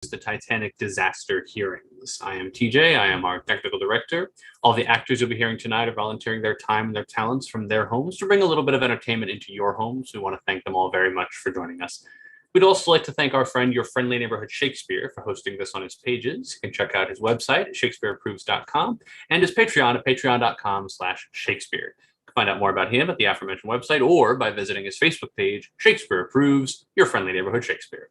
the Titanic disaster hearings. I am TJ, I am our technical director. All the actors you'll be hearing tonight are volunteering their time and their talents from their homes to bring a little bit of entertainment into your homes. We want to thank them all very much for joining us. We'd also like to thank our friend, Your Friendly Neighborhood Shakespeare, for hosting this on his pages. You can check out his website at shakespeareapproves.com and his Patreon at patreon.com/Shakespeare. Find out more about him at the aforementioned website or by visiting his Facebook page, Shakespeare Approves, Your Friendly Neighborhood Shakespeare.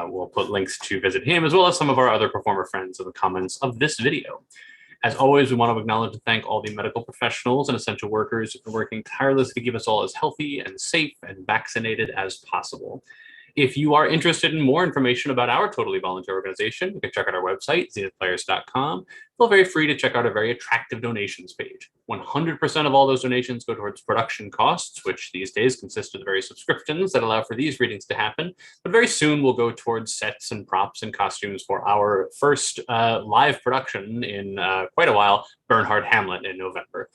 We'll put links to visit him as well as some of our other performer friends in the comments of this video. As always, we want to acknowledge and thank all the medical professionals and essential workers who are working tirelessly to keep us all as healthy and safe and vaccinated as possible. If you are interested in more information about our totally volunteer organization, you can check out our website, zenithplayers.com. Feel very free to check out a very attractive donations page. 100% of all those donations go towards production costs, which these days consist of the various subscriptions that allow for these readings to happen. But very soon we'll go towards sets and props and costumes for our first live production in quite a while, Bernhard Hamlet, in November.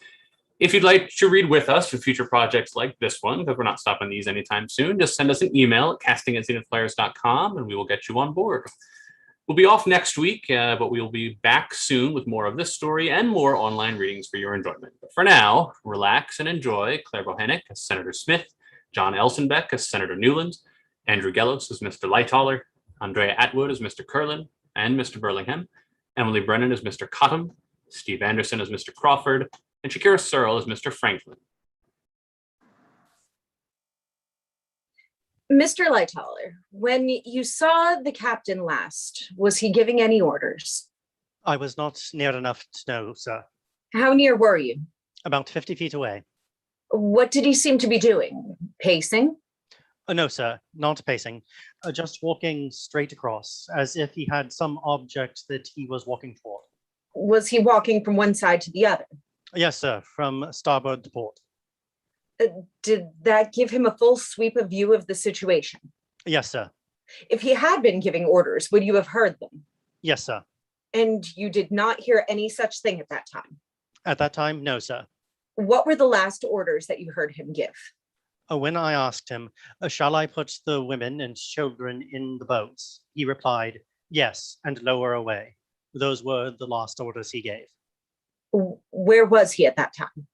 If you'd like to read with us for future projects like this one, because we're not stopping these anytime soon, just send us an email at casting@zenithplayers.com and we will get you on board. We'll be off next week, but we will be back soon with more of this story and more online readings for your enjoyment. But for now, relax and enjoy Claire Bohannick as Senator Smith, John Elsenbeck as Senator Newland, Andrew Gellos as Mr. Lightaller, Andrea Atwood as Mr. Curlin and Mr. Burlingham, Emily Brennan as Mr. Cottam, Steve Anderson as Mr. Crawford, and Shakira Searle as Mr. Franklin. Mr. Lightaller, when you saw the captain last, was he giving any orders? I was not near enough to know, sir. How near were you? About 50 feet away. What did he seem to be doing? Pacing? No, sir, not pacing. Just walking straight across, as if he had some object that he was walking toward. Was he walking from one side to the other? Yes, sir, from starboard to port. Did that give him a full sweep of view of the situation? Yes, sir. If he had been giving orders, would you have heard them? Yes, sir. And you did not hear any such thing at that time? At that time, no, sir. What were the last orders that you heard him give? When I asked him, shall I put the women and children in the boats? He replied, yes, and lower away. Those were the last orders he gave. Where was he at that time?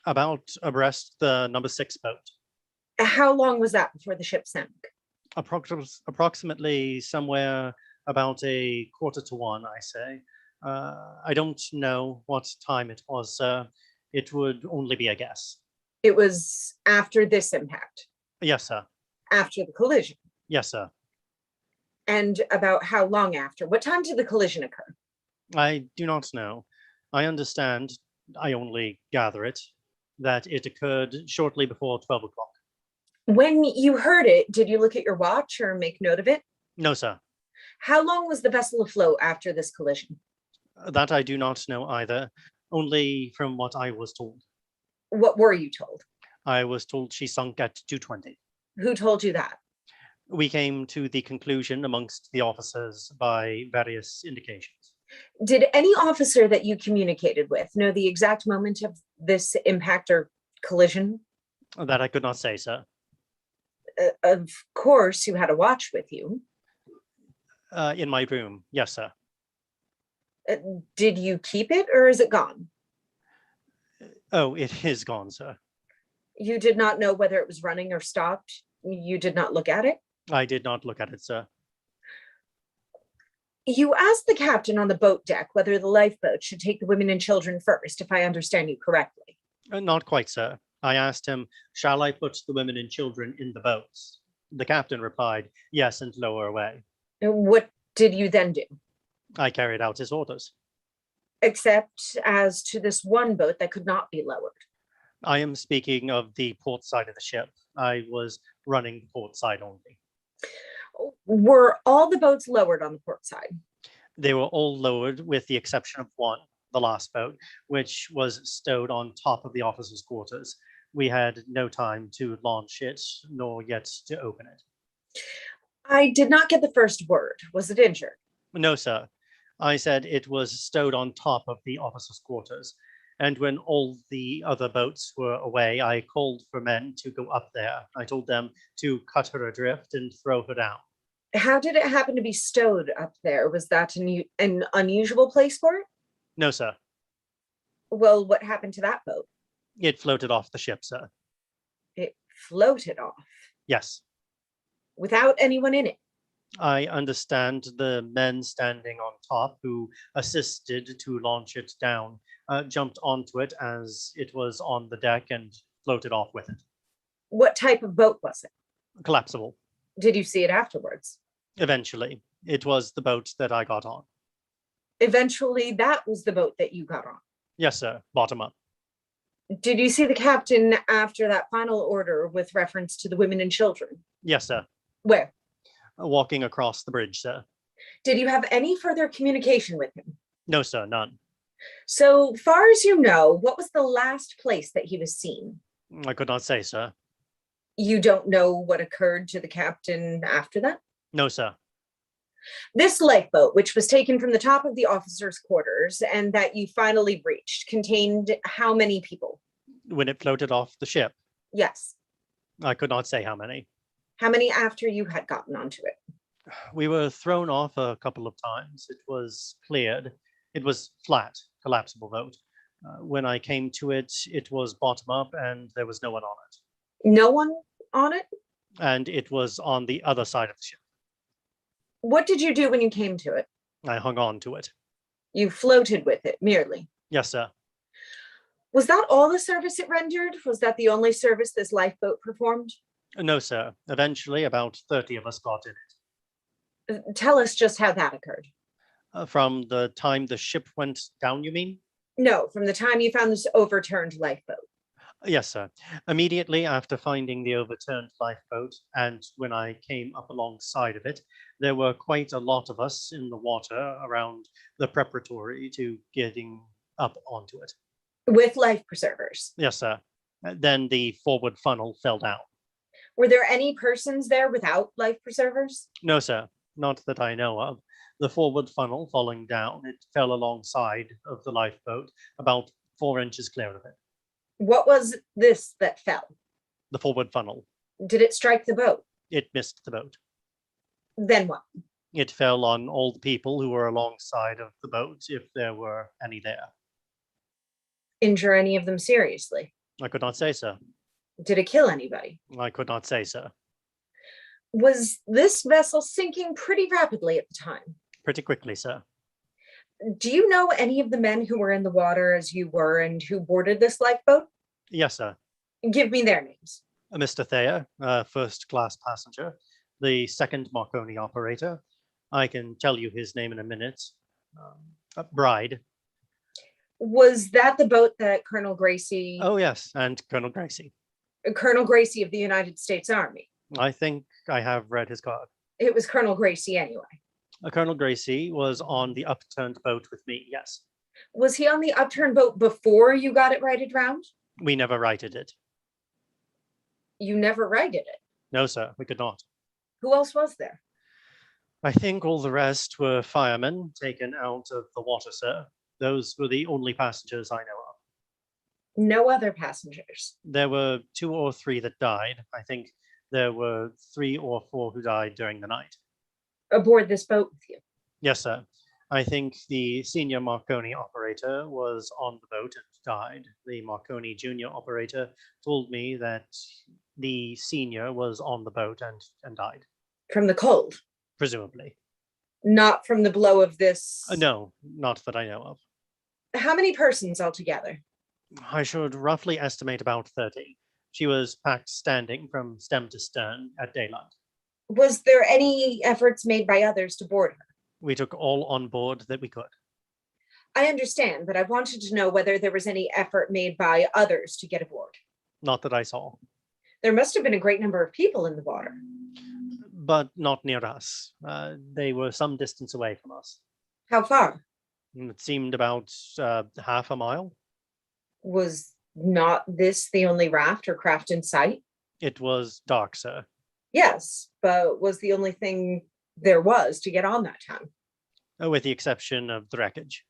About abreast the number 6 boat. How long was that before the ship sank? Approximately somewhere about 1:45, I say. I don't know what time it was, sir. It would only be a guess. It was after this impact? Yes, sir. After the collision? Yes, sir. And about how long after? What time did the collision occur? I do not know. I understand, I only gather it, that it occurred shortly before 12 o'clock. When you heard it, did you look at your watch or make note of it? No, sir. How long was the vessel afloat after this collision? That I do not know either, only from what I was told. What were you told? I was told she sunk at 2:20. Who told you that? We came to the conclusion amongst the officers by various indications. Did any officer that you communicated with know the exact moment of this impact or collision? That I could not say, sir. Of course, you had a watch with you. In my room, yes, sir. Did you keep it or is it gone? Oh, it is gone, sir. You did not know whether it was running or stopped? You did not look at it? I did not look at it, sir. You asked the captain on the boat deck whether the lifeboat should take the women and children first, if I understand you correctly. Not quite, sir. I asked him, shall I put the women and children in the boats? The captain replied, yes, and lower away. What did you then do? I carried out his orders. Except as to this one boat that could not be lowered. I am speaking of the port side of the ship. I was running the port side only. Were all the boats lowered on the port side? They were all lowered with the exception of one, the last boat, which was stowed on top of the officers' quarters. We had no time to launch it, nor yet to open it. I did not get the first word. Was it injured? No, sir. I said it was stowed on top of the officers' quarters. And when all the other boats were away, I called for men to go up there. I told them to cut her adrift and throw her down. How did it happen to be stowed up there? Was that an unusual place for it? No, sir. Well, what happened to that boat? It floated off the ship, sir. It floated off Yes. without anyone in it. I understand the men standing on top who assisted to launch it down jumped onto it as it was on the deck and floated off with it. What type of boat was it? Collapsible. Did you see it afterwards? Eventually, it was the boat that I got on. Eventually, that was the boat that you got on. Yes, sir. Bottom up. Did you see the captain after that final order with reference to the women and children? Yes, sir. Where? Walking across the bridge, sir. Did you have any further communication with him? No, sir. None. So far as you know, what was the last place that he was seen? I could not say, sir. You don't know what occurred to the captain after that? No, sir. This lifeboat, which was taken from the top of the officers' quarters and that you finally reached, contained how many people? When it floated off the ship, Yes. I could not say how many. How many after you had gotten onto it? We were thrown off a couple of times. It was cleared. It was flat, collapsible boat. When I came to it, it was bottom up and there was no one on it. No one on it? And it was on the other side of the ship. What did you do when you came to it? I hung on to it. You floated with it, merely. Yes, sir. Was that all the service it rendered? Was that the only service this lifeboat performed? No, sir. Eventually, about 30 of us got in it. Tell us just how that occurred. From the time the ship went down, you mean? No, from the time you found this overturned lifeboat. Yes, sir. Immediately after finding the overturned lifeboat, and when I came up alongside of it, there were quite a lot of us in the water around the preparatory to getting up onto it. With life preservers. Yes, sir. Then the forward funnel fell down. Were there any persons there without life preservers? No, sir. Not that I know of. The forward funnel falling down, it fell alongside of the lifeboat, about 4 inches clear of it. What was this that fell? The forward funnel. Did it strike the boat? It missed the boat. Then what? It fell on all the people who were alongside of the boat, if there were any there. Injure any of them seriously? I could not say, sir. Did it kill anybody? I could not say, sir. Was this vessel sinking pretty rapidly at the time? Pretty quickly, sir. Do you know any of the men who were in the water as you were and who boarded this lifeboat? Yes, sir. Give me their names. Mr. Thayer, first class passenger. The second Marconi operator. I can tell you his name in a minute. Bride. Was that the boat that Colonel Gracie, Oh, yes, and Colonel Gracie. Colonel Gracie of the United States Army? I think I have read his card. It was Colonel Gracie anyway. Colonel Gracie was on the upturned boat with me, yes. Was he on the upturned boat before you got it righted round? We never righted it. You never righted it. No, sir, we could not. Who else was there? I think all the rest were firemen taken out of the water, sir. Those were the only passengers I know of. No other passengers. There were 2 or 3 that died. I think there were 3 or 4 who died during the night. Aboard this boat with you? Yes, sir. I think the senior Marconi operator was on the boat and died. The Marconi junior operator told me that the senior was on the boat and died. From the cold? Presumably. Not from the blow of this? No, not that I know of. How many persons altogether? I should roughly estimate about 30. She was packed standing from stem to stern at daylight. Was there any efforts made by others to board her? We took all on board that we could. I understand, but I wanted to know whether there was any effort made by others to get aboard. Not that I saw. There must have been a great number of people in the water. But not near us. They were some distance away from us. How far? It seemed about half a mile. Was not this the only raft or craft in sight? It was dark, sir. Yes, but was the only thing there was to get on that time, With the exception of the wreckage.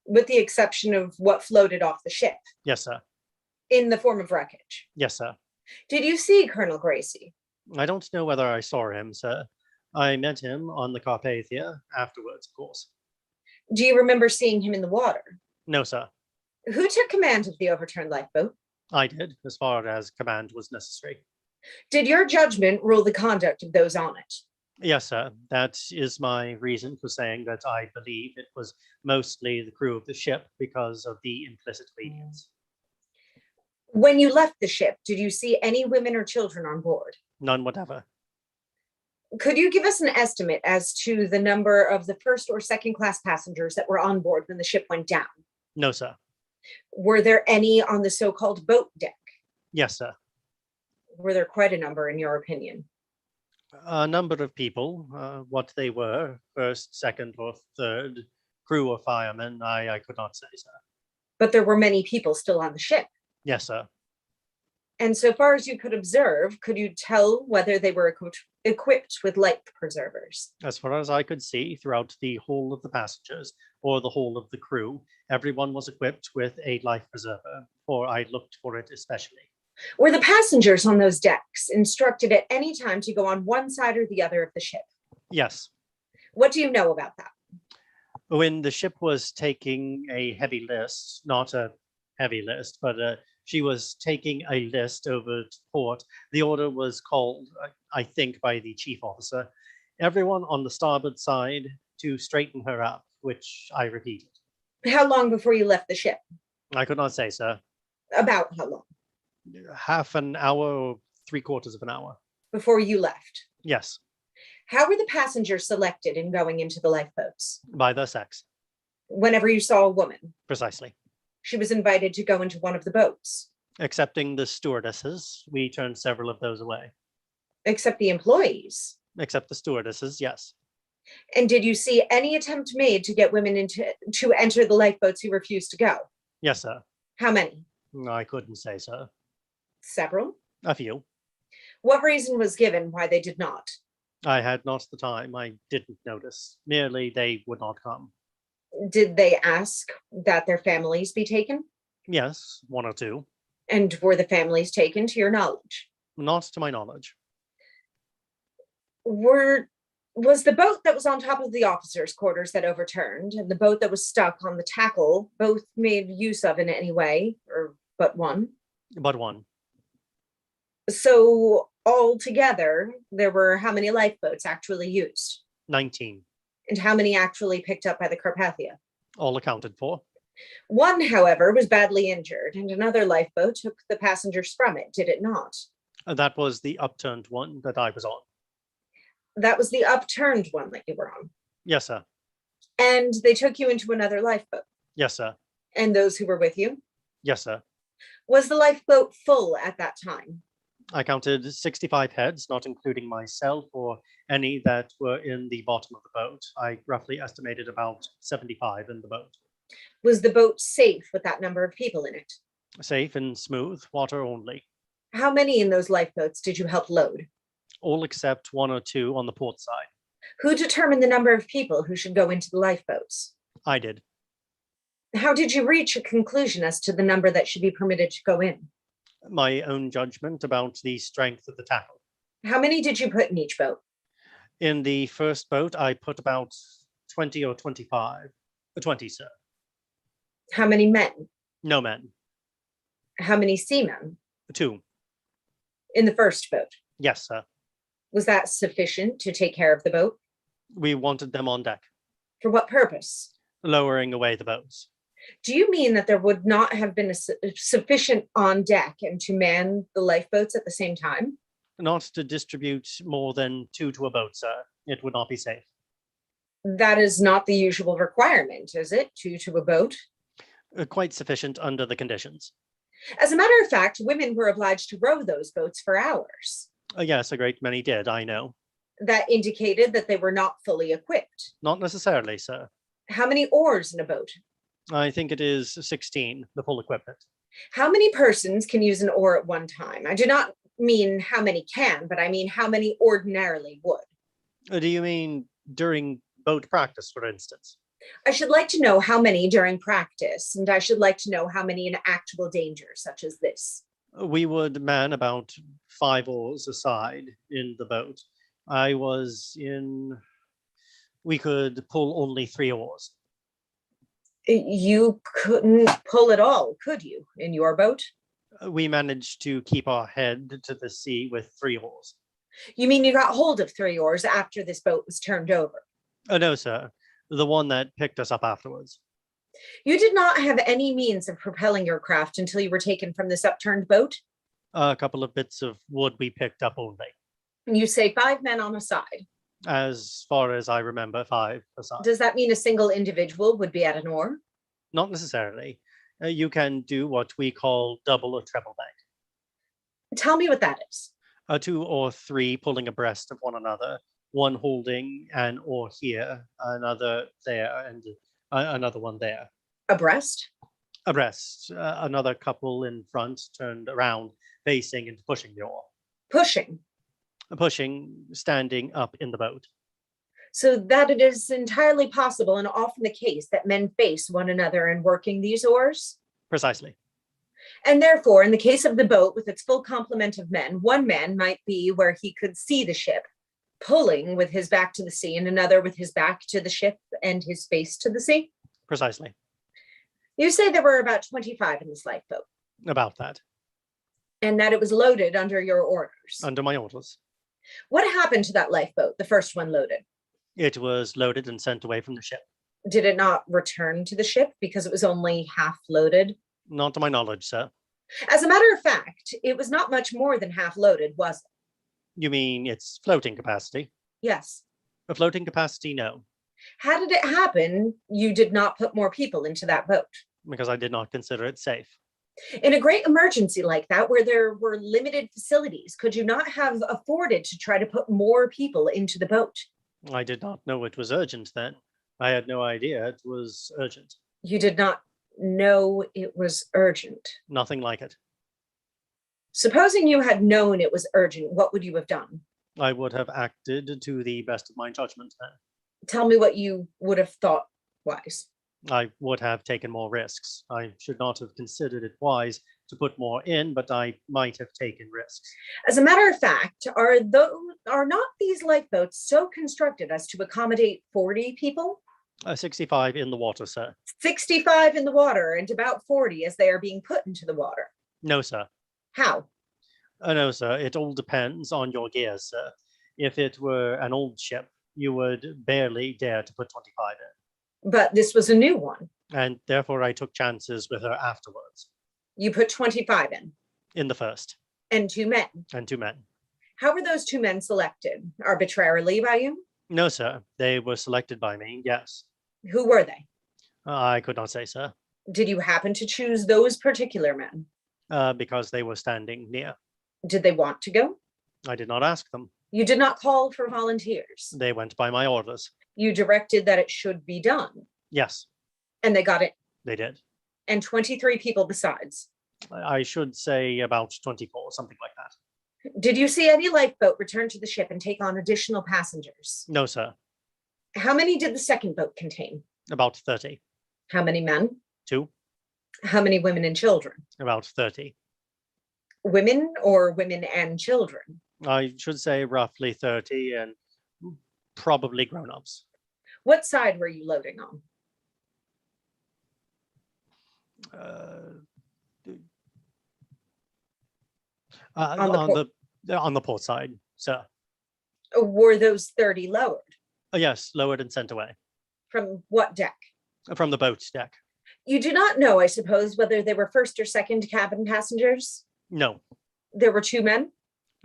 with the exception of what floated off the ship Yes, sir. in the form of wreckage. Yes, sir. Did you see Colonel Gracie? I don't know whether I saw him, sir. I met him on the Carpathia afterwards, of course. Do you remember seeing him in the water? No, sir. Who took command of the overturned lifeboat? I did, as far as command was necessary. Did your judgment rule the conduct of those on it? Yes, sir. That is my reason for saying that I believe it was mostly the crew of the ship because of the implicit obedience. When you left the ship, did you see any women or children on board? None whatever. Could you give us an estimate as to the number of the first or second class passengers that were on board when the ship went down? No, sir. Were there any on the so-called boat deck? Yes, sir. Were there quite a number, in your opinion? A number of people, what they were, first, second, or third, crew or firemen, I could not say, sir. But there were many people still on the ship. Yes, sir. And so far as you could observe, could you tell whether they were equipped with life preservers? As far as I could see, throughout the whole of the passengers or the whole of the crew, everyone was equipped with a life preserver, for I looked for it especially. Were the passengers on those decks instructed at any time to go on one side or the other of the ship? Yes. What do you know about that? When the ship was taking a heavy list, not a heavy list, but she was taking a list over to port, the order was called, I think, by the chief officer, everyone on the starboard side to straighten her up, which I repeated. How long before you left the ship? I could not say, sir. About how long? Half an hour or 3/4 of an hour. Before you left? Yes, How were the passengers selected in going into the lifeboats? by their sex. Whenever you saw a woman, Precisely. she was invited to go into one of the boats, Excepting the stewardesses, we turned several of those away. except the employees. Except the stewardesses, yes. And did you see any attempt made to get women to enter the lifeboats who refused to go? Yes, sir. How many? I couldn't say, sir. Several? A few. What reason was given why they did not? I had not the time. I didn't notice. Merely they would not come. Did they ask that their families be taken? Yes, one or two. And were the families taken to your knowledge? Not to my knowledge. Was the boat that was on top of the officers' quarters that overturned and the boat that was stuck on the tackle both made use of in any way, or but one? But one. So altogether, there were how many lifeboats actually used? 19. And how many actually picked up by the Carpathia? All accounted for. One, however, was badly injured, and another lifeboat took the passengers from it, did it not? That was the upturned one that I was on. That was the upturned one that you were on. Yes, sir. And they took you into another lifeboat. Yes, sir. And those who were with you? Yes, sir. Was the lifeboat full at that time? I counted 65 heads, not including myself or any that were in the bottom of the boat. I roughly estimated about 75 in the boat. Was the boat safe with that number of people in it? Safe and smooth, water only. How many in those lifeboats did you help load? All except one or two on the port side. Who determined the number of people who should go into the lifeboats? I did. How did you reach a conclusion as to the number that should be permitted to go in? My own judgment about the strength of the tackle. How many did you put in each boat? In the first boat, I put about 20 or 25. 20, sir. How many men? No men. How many seamen? 2. In the first boat? Yes, sir. Was that sufficient to take care of the boat? We wanted them on deck, For what purpose? lowering away the boats. Do you mean that there would not have been sufficient on deck and to man the lifeboats at the same time? Not to distribute more than 2 to a boat, sir. It would not be safe. That is not the usual requirement, is it? 2 to a boat? Quite sufficient under the conditions. As a matter of fact, women were obliged to row those boats for hours. Yes, a great many did, I know. That indicated that they were not fully equipped. Not necessarily, sir. How many oars in a boat? I think it is 16, the full equipment. How many persons can use an oar at one time? I do not mean how many can, but I mean how many ordinarily would. Do you mean during boat practice, for instance? I should like to know how many during practice, and I should like to know how many in actual danger, such as this. We would man about 5 oars aside in the boat. I was in. We could pull only 3 oars. You couldn't pull at all, could you, in your boat? We managed to keep our head to the sea with 3 oars. You mean you got hold of 3 oars after this boat was turned over? Oh, no, sir. The one that picked us up afterwards. You did not have any means of propelling your craft until you were taken from this upturned boat? A couple of bits of wood we picked up only. You say 5 men on a side. As far as I remember, 5 aside. Does that mean a single individual would be at an oar? Not necessarily. You can do what we call double or treble bank. Tell me what that is. 2 or 3 pulling abreast of one another, one holding an oar here, another there, and another one there. Abreast? Abreast, another couple in front turned around, facing and pushing the oar. Pushing. Pushing, standing up in the boat. So that it is entirely possible and often the case that men face one another in working these oars? Precisely. And therefore, in the case of the boat with its full complement of men, one man might be where he could see the ship, pulling with his back to the sea, and another with his back to the ship and his face to the sea? Precisely. You say there were about 25 in this lifeboat, About that. and that it was loaded under your orders. Under my orders. What happened to that lifeboat, the first one loaded? It was loaded and sent away from the ship. Did it not return to the ship because it was only half loaded? Not to my knowledge, sir. As a matter of fact, it was not much more than half loaded, was it? You mean its floating capacity? Yes. A floating capacity, no, How did it happen you did not put more people into that boat? because I did not consider it safe. In a great emergency like that, where there were limited facilities, could you not have afforded to try to put more people into the boat? I did not know it was urgent then. I had no idea it was urgent. You did not know it was urgent. Nothing like it. Supposing you had known it was urgent, what would you have done? I would have acted to the best of my judgment then. Tell me what you would have thought wise. I would have taken more risks. I should not have considered it wise to put more in, but I might have taken risks. As a matter of fact, are not these lifeboats so constructed as to accommodate 40 people? 65 in the water, sir. 65 in the water and about 40 as they are being put into the water. No, sir. How? No, sir. It all depends on your gears, sir. If it were an old ship, you would barely dare to put 25 in. But this was a new one. And therefore I took chances with her afterwards. You put 25 In the first. and 2 men. And 2 men. How were those 2 men selected? Arbitrarily by you? No, sir. They were selected by me, yes. Who were they? I could not say, sir, Did you happen to choose those particular men? because they were standing near. Did they want to go? I did not ask them. You did not call for volunteers. They went by my orders. You directed that it should be done, Yes, and they got it. they did. And 23 people besides. I should say about 24, something like that. Did you see any lifeboat return to the ship and take on additional passengers? No, sir. How many did the second boat contain? About 30. How many men? 2. How many women and children? About 30. Women or women and children? I should say roughly 30 and probably grown-ups. What side were you loading on? On the On the port side, sir. Were those 30 lowered? Yes, lowered and sent away From what deck? from the boat deck. You do not know, I suppose, whether they were first or second cabin passengers? No, There were 2 men?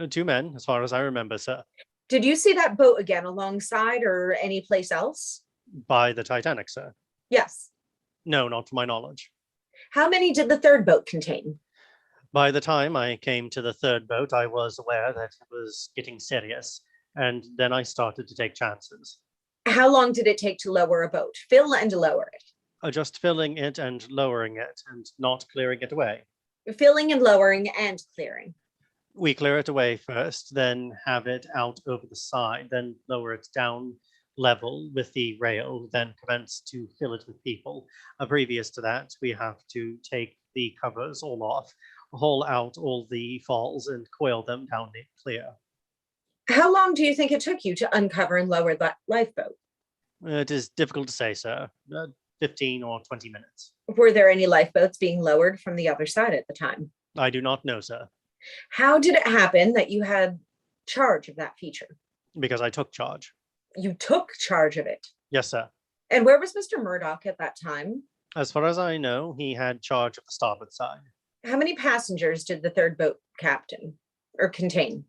2 men, as far as I remember, sir. Did you see that boat again alongside or any place else? By the Titanic, sir. Yes. No, not to my knowledge. How many did the third boat contain? By the time I came to the third boat, I was aware that it was getting serious, and then I started to take chances. How long did it take to lower a boat? Fill and lower it. Just filling it and lowering it and not clearing it away. Filling and lowering and clearing. We clear it away first, then have it out over the side, then lower it down level with the rail, then commence to fill it with people. Previous to that, we have to take the covers all off, haul out all the falls and coil them down clear. How long do you think it took you to uncover and lower that lifeboat? It is difficult to say, sir. 15 or 20 minutes. Were there any lifeboats being lowered from the other side at the time? I do not know, sir, How did it happen that you had charge of that feature? because I took charge. You took charge of it. Yes, sir. And where was Mr. Murdoch at that time? As far as I know, he had charge of the starboard side. How many passengers did the third boat captain or contain?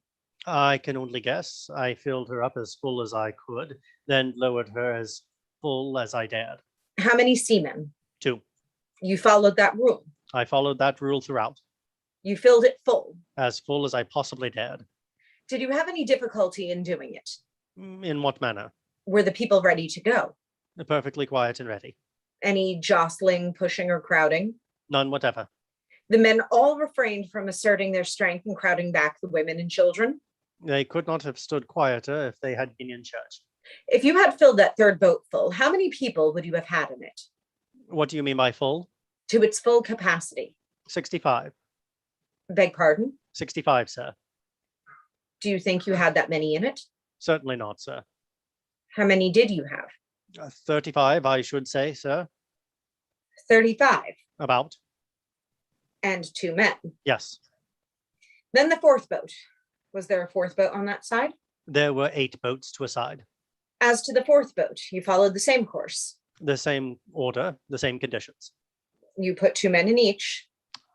I can only guess. I filled her up as full as I could, then lowered her as full as I dared. How many seamen? 2. You followed that rule. I followed that rule throughout, You filled it full. as full as I possibly dared. Did you have any difficulty in doing it? In what manner? Were the people ready to go? Perfectly quiet and ready. Any jostling, pushing, or crowding? None whatever. The men all refrained from asserting their strength and crowding back the women and children. They could not have stood quieter if they had been in church. If you had filled that third boat full, how many people would you have had in it? What do you mean by full? To its full capacity. 65. Beg pardon? 65, sir. Do you think you had that many in it? Certainly not, sir. How many did you have? 35, I should say, sir. 35. About. And 2 men. Yes. Then the fourth boat. Was there a fourth boat on that side? There were 8 boats to a side. As to the fourth boat, you followed the same course. The same order, the same conditions. You put 2 men in each.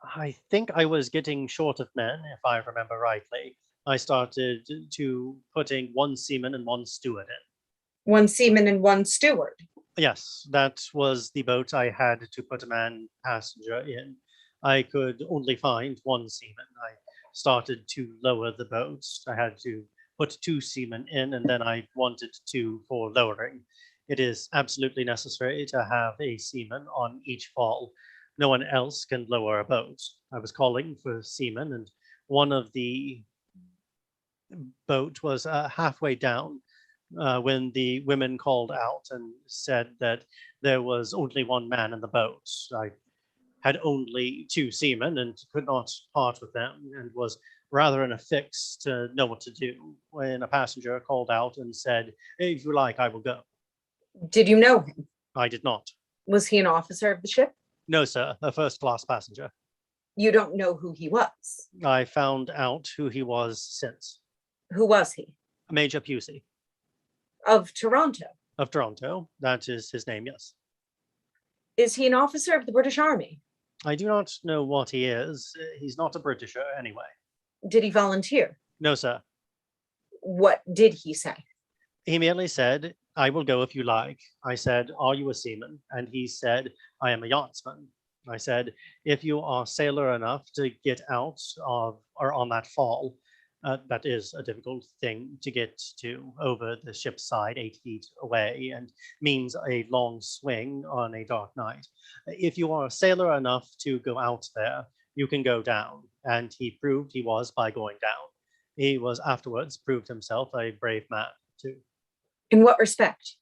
I think I was getting short of men, if I remember rightly. I started to putting 1 seaman and 1 steward in. 1 seaman and 1 steward. Yes, that was the boat I had to put a man passenger in. I could only find 1 seaman. I started to lower the boat. I had to put 2 seamen in, and then I wanted 2 for lowering. It is absolutely necessary to have a seaman on each fall. No one else can lower a boat. I was calling for seamen, and one of the boat was halfway down when the women called out and said that there was only 1 man in the boat. I had only 2 seamen and could not part with them, and was rather in a fix to know what to do when a passenger called out and said, "If you like, I will go." Did you know him? I did not. Was he an officer of the ship? No, sir, a first-class passenger. You don't know who he was. I found out who he was since. Who was he? Major Pusey Of Toronto. of Toronto. That is his name, yes. Is he an officer of the British Army? I do not know what he is. He's not a Britisher anyway. Did he volunteer? No, sir. What did he say? He merely said, "I will go if you like." I said, "Are you a seaman?" And he said, "I am a yachtsman." I said, "If you are sailor enough to get out of or on that fall, that is a difficult thing to get to over the ship's side 8 feet away and means a long swing on a dark night. If you are a sailor enough to go out there, you can go down." And he proved he was by going down. He was afterwards proved himself a brave man too. In what respect?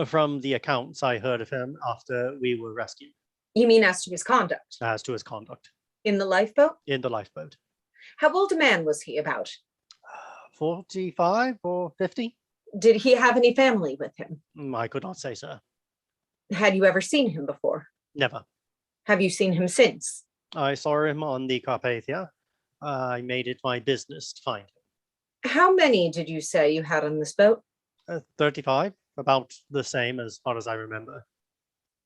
From the accounts I heard of him after we were rescued, You mean as to his conduct? as to his conduct In the lifeboat? in the lifeboat. How old a man was he about? 45 or 50? Did he have any family with him? I could not say, sir. Had you ever seen him before? Never. Have you seen him since? I saw him on the Carpathia. I made it my business to find him. How many did you say you had on this boat? 35, about the same as far as I remember.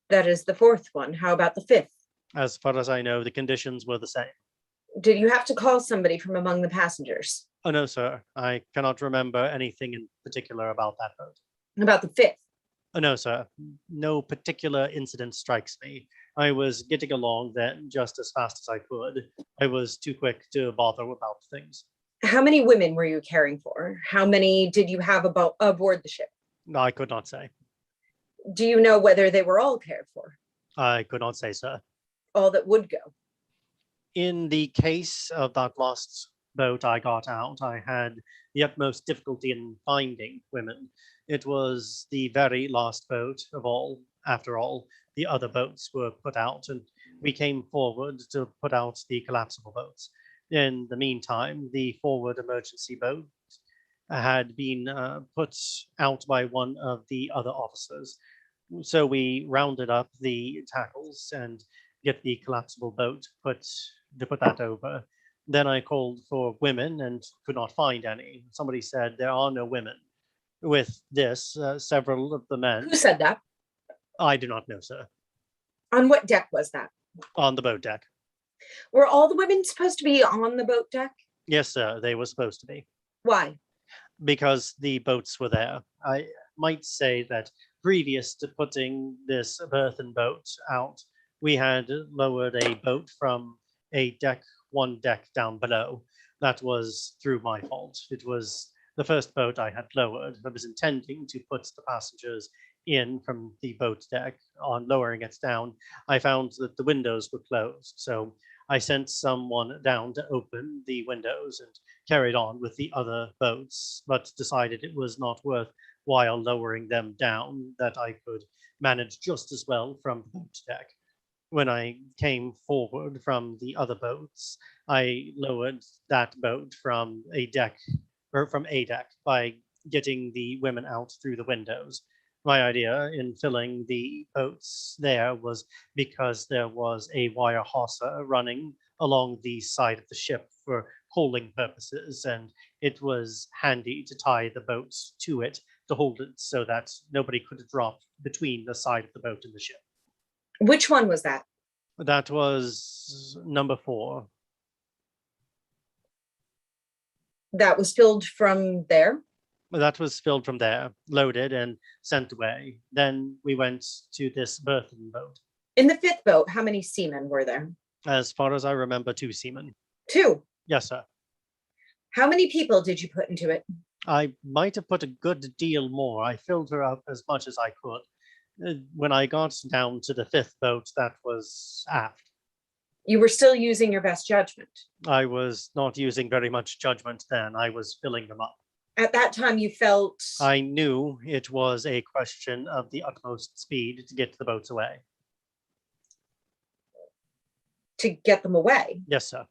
That is the fourth one. How about the fifth? As far as I know, the conditions were the same. Did you have to call somebody from among the passengers? Oh, no, sir. I cannot remember anything in particular about that boat. About the fifth? Oh, no, sir. No particular incident strikes me. I was getting along then just as fast as I could. I was too quick to bother about things. How many women were you caring for? How many did you have aboard the ship? I could not say. Do you know whether they were all cared for? I could not say, sir. All that would go? In the case of that lost boat I got out, I had the utmost difficulty in finding women. It was the very last boat of all. After all, the other boats were put out, and we came forward to put out the collapsible boats. In the meantime, the forward emergency boat had been put out by one of the other officers. So we rounded up the tackles and get the collapsible boat to put that over. Then I called for women and could not find any. Somebody said there are no women. With this, several of the men. Who said that? I do not know, sir. On what deck was that? On the boat deck. Were all the women supposed to be on the boat deck? Yes, sir, they were supposed to be. Why? Because the boats were there. I might say that previous to putting this berthen boat out, we had lowered a boat from one deck down below. That was through my fault. It was the first boat I had lowered. I was intending to put the passengers in from the boat deck. On lowering it down, I found that the windows were closed. So I sent someone down to open the windows and carried on with the other boats, but decided it was not worthwhile lowering them down, that I could manage just as well from the boat deck. When I came forward from the other boats, I lowered that boat from a deck by getting the women out through the windows. My idea in filling the boats there was because there was a wire hawser running along the side of the ship for coaling purposes, and it was handy to tie the boats to it to hold it so that nobody could drop between the side of the boat and the ship. Which one was that? That was number 4. That was filled from there? That was filled from there, loaded and sent away. Then we went to this berthen boat. In the 5th boat, how many seamen were there? As far as I remember, 2 seamen. 2. Yes, sir. How many people did you put into it? I might have put a good deal more. I filled her up as much as I could. When I got down to the 5th boat, that was aft. You were still using your best judgment. I was not using very much judgment then. I was filling them up. At that time, you felt I knew it was a question of the utmost speed to get the boats away. to get them away. Yes, sir.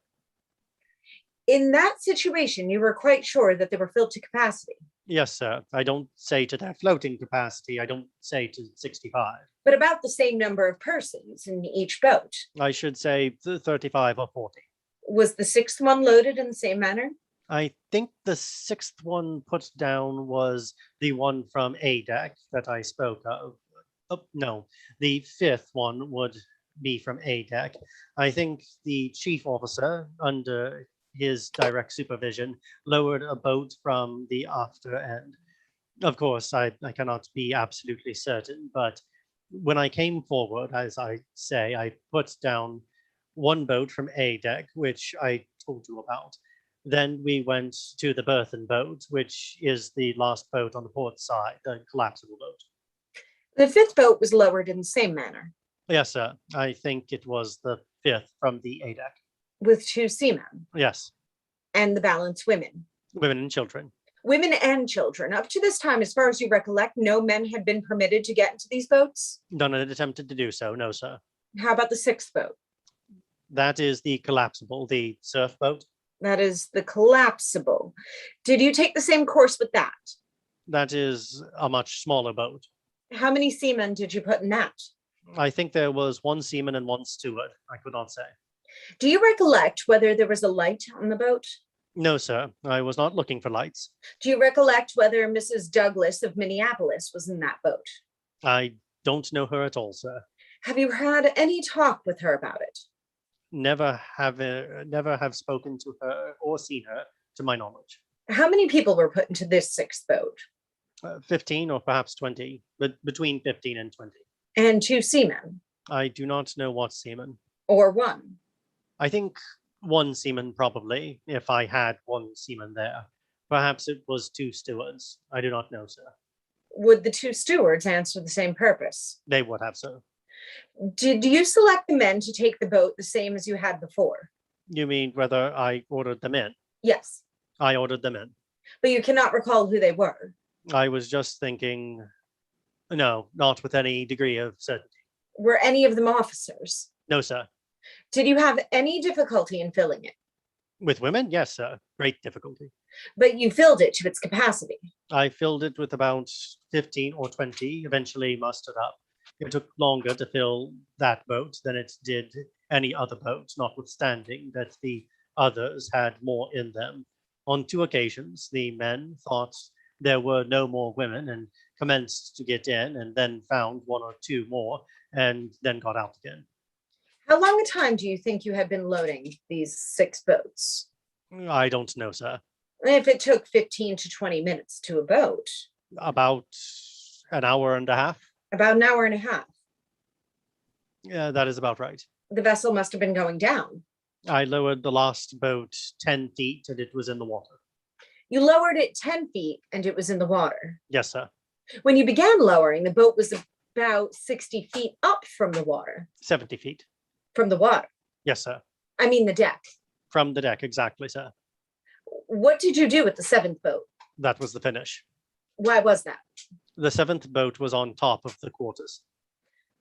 In that situation, you were quite sure that they were filled to capacity. Yes, sir. I don't say to their floating capacity. I don't say to 65. But about the same number of persons in each boat. I should say 35 or 40. Was the 6th one loaded in the same manner? I think the 6th one put down was the one from A deck that I spoke of. Oh, no, the 5th one would be from A deck. I think the chief officer, under his direct supervision, lowered a boat from the after end. Of course, I cannot be absolutely certain, but when I came forward, as I say, I put down one boat from A deck, which I told you about. Then we went to the berthen boat, which is the last boat on the port side, the collapsible boat. The 5th boat was lowered in the same manner. Yes, sir. I think it was the 5th from the A deck. With 2 seamen. Yes. And the balance women. Women and children. Women and children. Up to this time, as far as you recollect, no men had been permitted to get into these boats? None had attempted to do so, no, sir. How about the 6th boat? That is the collapsible, the surf boat. That is the collapsible. Did you take the same course with that? That is a much smaller boat. How many seamen did you put in that? I think there was 1 seaman and 1 steward. I could not say. Do you recollect whether there was a light on the boat? No, sir. I was not looking for lights. Do you recollect whether Mrs. Douglas of Minneapolis was in that boat? I don't know her at all, sir. Have you had any talk with her about it? Never have spoken to her or seen her, to my knowledge. How many people were put into this 6th boat? 15 or perhaps 20, but between 15 and 20. And 2 seamen? I do not know what seaman. Or 1? I think 1 seaman probably, if I had 1 seaman there. Perhaps it was 2 stewards. I do not know, sir. Would the 2 stewards answer the same purpose? They would have, sir. Did you select the men to take the boat the same as you had before? You mean whether I ordered them in? Yes. I ordered them in. But you cannot recall who they were? I was just thinking, no, not with any degree of certainty. Were any of them officers? No, sir. Did you have any difficulty in filling it? With women, yes, sir. Great difficulty. But you filled it to its capacity. I filled it with about 15 or 20, eventually mustered up. It took longer to fill that boat than it did any other boat, notwithstanding that the others had more in them. On 2 occasions, the men thought there were no more women and commenced to get in, and then found 1 or 2 more, and then got out again. How long a time do you think you had been loading these 6 boats? I don't know, sir. If it took 15 to 20 minutes to a boat, About an hour and a half. about an hour and a half, Yeah, that is about right. the vessel must have been going down. I lowered the last boat 10 feet and it was in the water. You lowered it 10 feet and it was in the water. Yes, sir. When you began lowering, the boat was about 60 feet up from the water. 70 feet. From the water. Yes, sir. I mean the deck. From the deck, exactly, sir. What did you do with the 7th boat? That was the finish. Why was that? The 7th boat was on top of the quarters.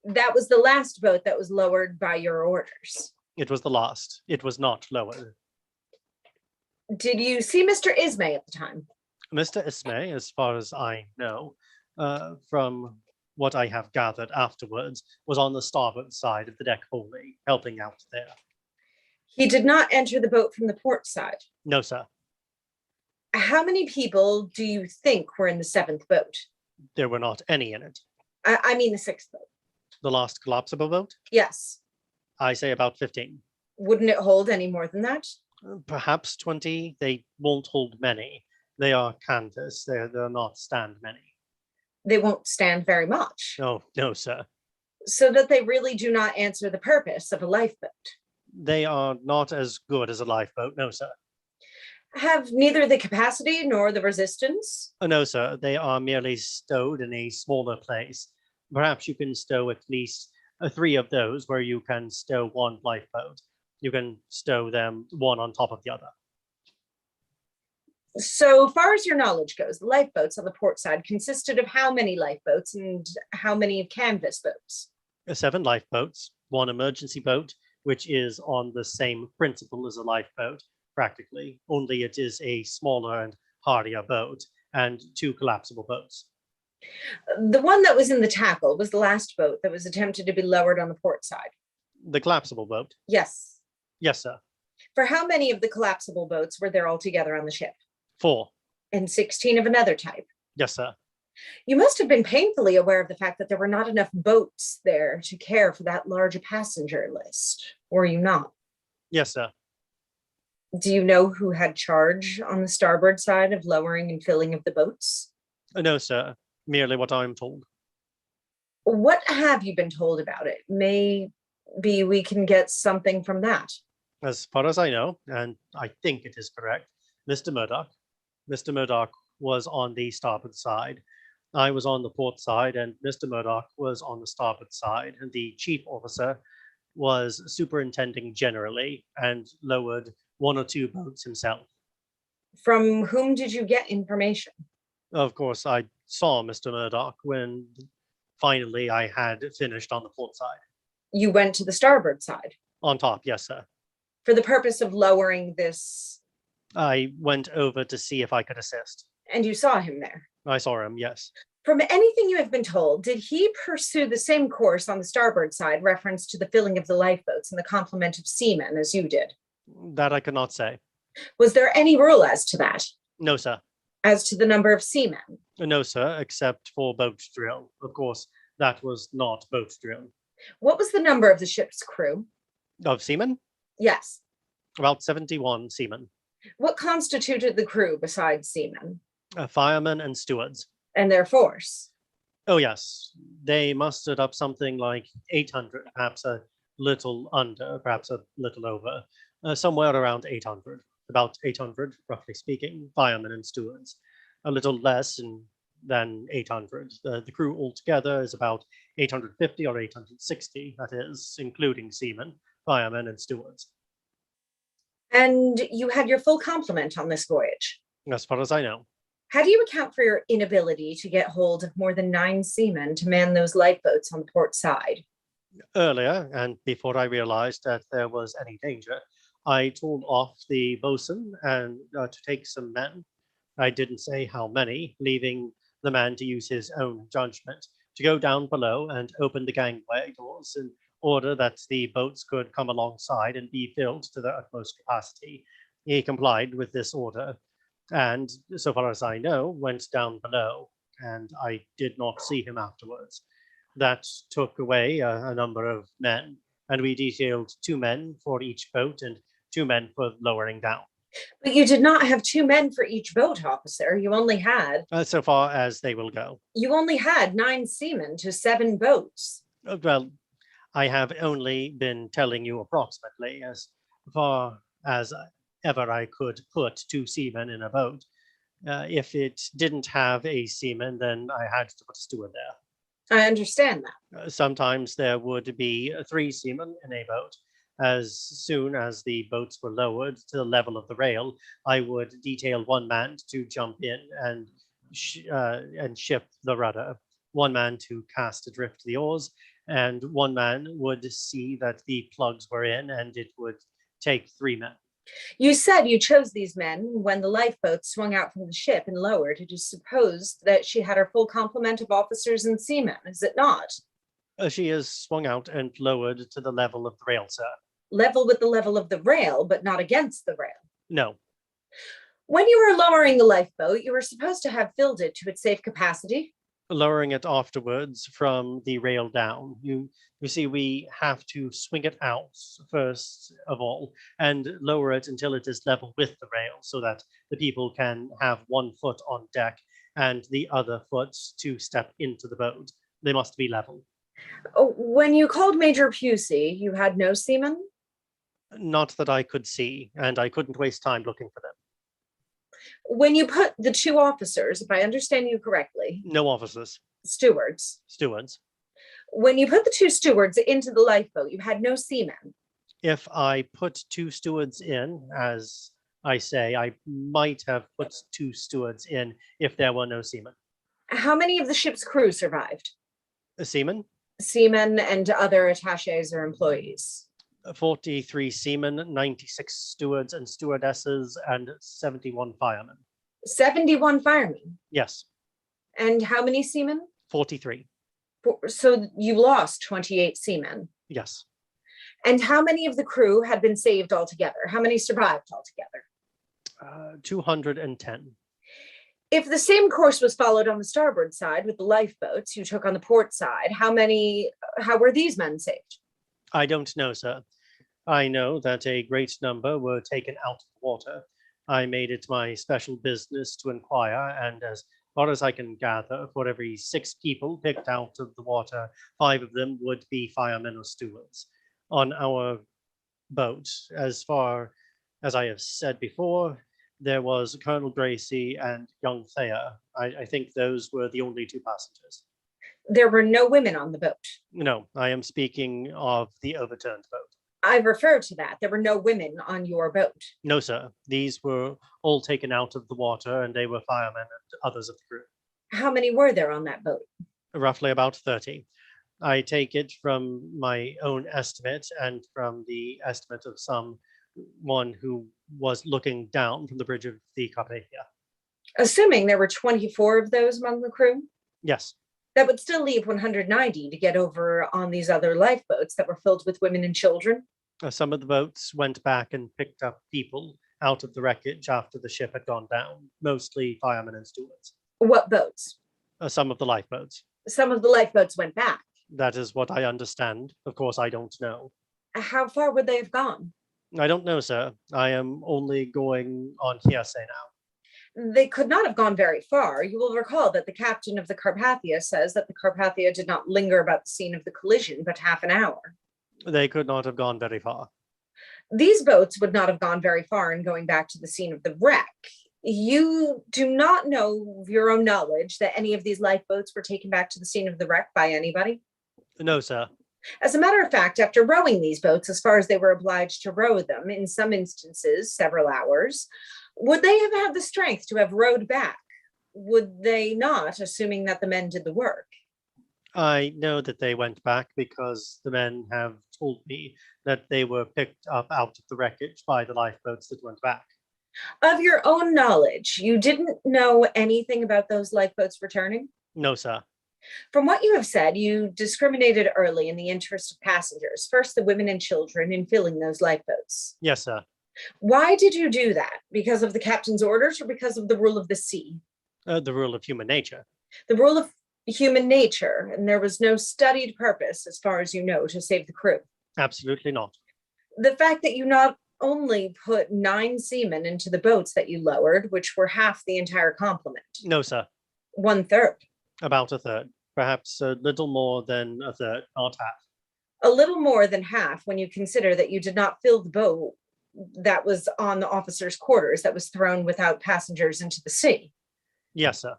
That was the last boat that was lowered by your orders. It was the last. It was not lowered. Did you see Mr. Ismay at the time? Mr. Ismay, as far as I know, from what I have gathered afterwards, was on the starboard side of the deck only, helping out there. He did not enter the boat from the port side. No, sir. How many people do you think were in the 7th boat? There were not any in it. I mean the 6th boat. The last collapsible boat? Yes. I say about 15. Wouldn't it hold any more than that? Perhaps 20. They won't hold many. They are canvas. They're not stand many. They won't stand very much. No, no, sir. So that they really do not answer the purpose of a lifeboat. They are not as good as a lifeboat. No, sir. Have neither the capacity nor the resistance? No, sir. They are merely stowed in a smaller place. Perhaps you can stow at least 3 of those where you can stow 1 lifeboat. You can stow them one on top of the other. So far as your knowledge goes, the lifeboats on the port side consisted of how many lifeboats and how many canvas boats? 7 lifeboats, 1 emergency boat, which is on the same principle as a lifeboat, practically, only it is a smaller and hardier boat, and 2 collapsible boats. The one that was in the tackle was the last boat that was attempted to be lowered on the port side. The collapsible boat? Yes. Yes, sir. For how many of the collapsible boats were there altogether on the ship? 4. And 16 of another type? Yes, sir. You must have been painfully aware of the fact that there were not enough boats there to care for that large a passenger list, were you not? Yes, sir. Do you know who had charge on the starboard side of lowering and filling of the boats? No, sir. Merely what I'm told. What have you been told about it? Maybe we can get something from that. As far as I know, and I think it is correct, Mr. Murdoch. Mr. Murdoch was on the starboard side. I was on the port side, and Mr. Murdoch was on the starboard side, and the chief officer was superintending generally and lowered 1 or 2 boats himself. From whom did you get information? Of course, I saw Mr. Murdoch when finally I had finished on the port side. You went to the starboard side On top, yes, sir. for the purpose of lowering this, I went over to see if I could assist. and you saw him there. I saw him, yes. From anything you have been told, did he pursue the same course on the starboard side, reference to the filling of the lifeboats and the complement of seamen as you did? That I cannot say. Was there any rule as to that, No, sir. as to the number of seamen? No, sir, except for boat drill. Of course, that was not boat drill. What was the number of the ship's crew? Of seamen? Yes. About 71 seamen. What constituted the crew besides seamen Firemen and stewards. and their force? Oh, yes. They mustered up something like 800, perhaps a little under, perhaps a little over, somewhere around 800. About 800, roughly speaking, firemen and stewards. A little less than 800. The crew altogether is about 850 or 860, that is, including seamen, firemen, and stewards. And you had your full complement on this voyage. As far as I know. How do you account for your inability to get hold of more than 9 seamen to man those lifeboats on the port side? Earlier, and before I realized that there was any danger, I told off the bosun and to take some men. I didn't say how many, leaving the man to use his own judgment, to go down below and open the gangway doors in order that the boats could come alongside and be filled to their utmost capacity. He complied with this order, and so far as I know, went down below, and I did not see him afterwards. That took away a number of men, and we detailed 2 men for each boat and 2 men for lowering down. But you did not have 2 men for each boat, officer. You only had So far as they will go. 9 seamen to 7 boats. Well, I have only been telling you approximately as far as ever I could put 2 seamen in a boat. If it didn't have a seaman, then I had to put a steward there. I understand that. Sometimes there would be 3 seamen in a boat. As soon as the boats were lowered to the level of the rail, I would detail 1 man to jump in and shift the rudder, 1 man to cast adrift the oars, and 1 man would see that the plugs were in, and it would take 3 men. You said you chose these men when the lifeboat swung out from the ship and lowered. It is supposed that she had her full complement of officers and seamen, is it not? She is swung out and lowered to the level of the rail, sir. Level with the level of the rail, but not against the rail. No. When you were lowering the lifeboat, you were supposed to have filled it to its safe capacity. Lowering it afterwards from the rail down. You see, we have to swing it out first of all and lower it until it is level with the rail so that the people can have 1 foot on deck and the other foot to step into the boat. They must be level. When you called Major Pusey, you had no seamen? Not that I could see, and I couldn't waste time looking for them. When you put the 2 officers, if I understand you correctly, No officers. stewards. When you put the 2 stewards into the lifeboat, you had no seamen. If I put 2 stewards in, as I say, I might have put 2 stewards in if there were no seamen. How many of the ship's crew survived? A seaman? Seamen and other attaches or employees. 43 seamen, 96 stewards and stewardesses, and 71 firemen. 71 firemen. Yes. And how many seamen? 43. So you lost 28 seamen. Yes. And how many of the crew had been saved altogether? How many survived altogether? 210. If the same course was followed on the starboard side with the lifeboats you took on the port side, how were these men saved? I don't know, sir. I know that a great number were taken out of the water. I made it my special business to inquire, and as far as I can gather, for every 6 people picked out of the water, 5 of them would be firemen or stewards. On our boat, as far as I have said before, there was Colonel Gracie and young Thea. I think those were the only 2 passengers. There were no women on the boat. No, I am speaking of the overturned boat. I refer to that. There were no women on your boat. No, sir. These were all taken out of the water, and they were firemen and others of the crew. How many were there on that boat? Roughly about 30. I take it from my own estimate and from the estimate of someone who was looking down from the bridge of the Carpathia. Assuming there were 24 of those among the crew? Yes. That would still leave 190 to get over on these other lifeboats that were filled with women and children. Some of the boats went back and picked up people out of the wreckage after the ship had gone down, mostly firemen and stewards. What boats? Some of the lifeboats. Some of the lifeboats went back. That is what I understand. Of course, I don't know. How far would they have gone? I don't know, sir. I am only going on hearsay now. They could not have gone very far. You will recall that the captain of the Carpathia says that the Carpathia did not linger about the scene of the collision but half an hour. They could not have gone very far. These boats would not have gone very far in going back to the scene of the wreck. You do not know of your own knowledge that any of these lifeboats were taken back to the scene of the wreck by anybody? No, sir. As a matter of fact, after rowing these boats as far as they were obliged to row them, in some instances, several hours, would they have had the strength to have rowed back? Would they not, assuming that the men did the work? I know that they went back because the men have told me that they were picked up out of the wreckage by the lifeboats that went back. Of your own knowledge, you didn't know anything about those lifeboats returning? No, sir. From what you have said, you discriminated early in the interest of passengers, first the women and children, in filling those lifeboats. Yes, sir. Why did you do that? Because of the captain's orders or because of the rule of the sea? The rule of human nature. The rule of human nature, and there was no studied purpose, as far as you know, to save the crew. Absolutely not. The fact that you not only put 9 seamen into the boats that you lowered, which were half the entire complement. No, sir. 1/3. About a third. Perhaps a little more than a third, not half. A little more than half when you consider that you did not fill the boat that was on the officers' quarters that was thrown without passengers into the sea. Yes, sir.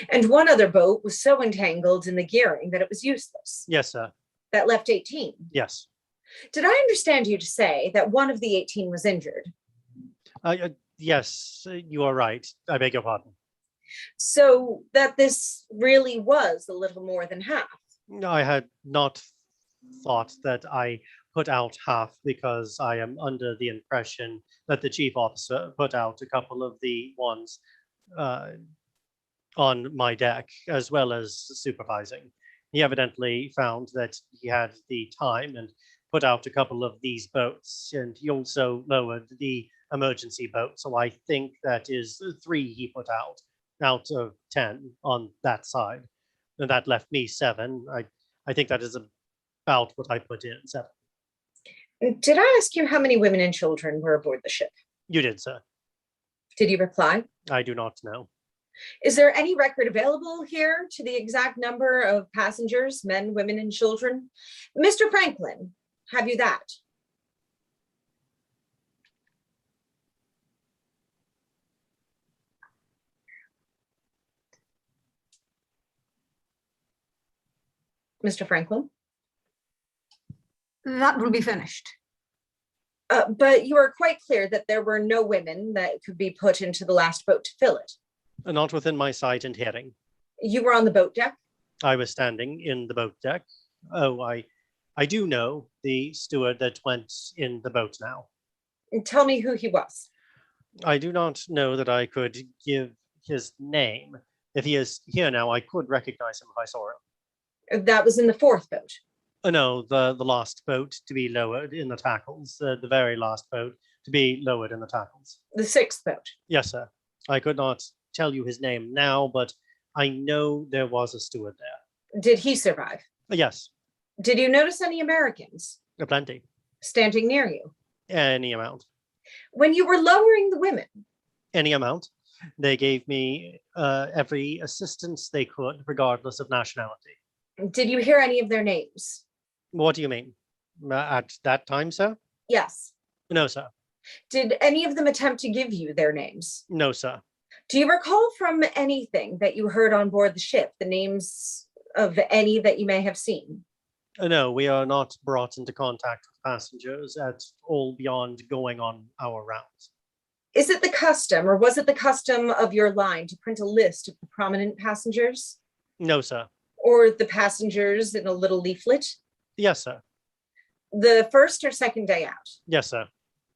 And one other boat was so entangled in the gearing that it was useless. Yes, sir. That left 18. Yes. Did I understand you to say that one of the 18 was injured? Yes, you are right. I beg your pardon. So that this really was a little more than half. I had not thought that I put out half because I am under the impression that the chief officer put out a couple of the ones on my deck, as well as supervising. He evidently found that he had the time and put out a couple of these boats, and he also lowered the emergency boat. So I think that is 3 he put out of 10 on that side. And that left me 7. I think that is about what I put in, 7. Did I ask you how many women and children were aboard the ship? You did, sir. Did you reply? I do not know. Is there any record available here to the exact number of passengers, men, women, and children? Mr. Franklin, have you that? Mr. Franklin? That will be finished. But you are quite clear that there were no women that could be put into the last boat to fill it. Not within my sight and hearing. You were on the boat deck? I was standing in the boat deck. Oh, I do know the steward that went in the boat now. Tell me who he was. I do not know that I could give his name. If he is here now, I could recognize him if I saw him. That was in the 4th boat. No, the last boat to be lowered in the tackles. The very last boat to be lowered in the tackles. The 6th boat. Yes, sir. I could not tell you his name now, but I know there was a steward there. Did he survive? Yes. Did you notice any Americans? Plenty. Standing near you? Any amount. When you were lowering the women? Any amount. They gave me every assistance they could, regardless of nationality. Did you hear any of their names? What do you mean? At that time, sir? Yes. No, sir. Did any of them attempt to give you their names? No, sir. Do you recall from anything that you heard on board the ship, the names of any that you may have seen? No, we are not brought into contact with passengers at all beyond going on our rounds. Is it the custom, or was it the custom of your line to print a list of the prominent passengers? No, sir. Or the passengers in a little leaflet? Yes, sir. The first or second day out? Yes, sir.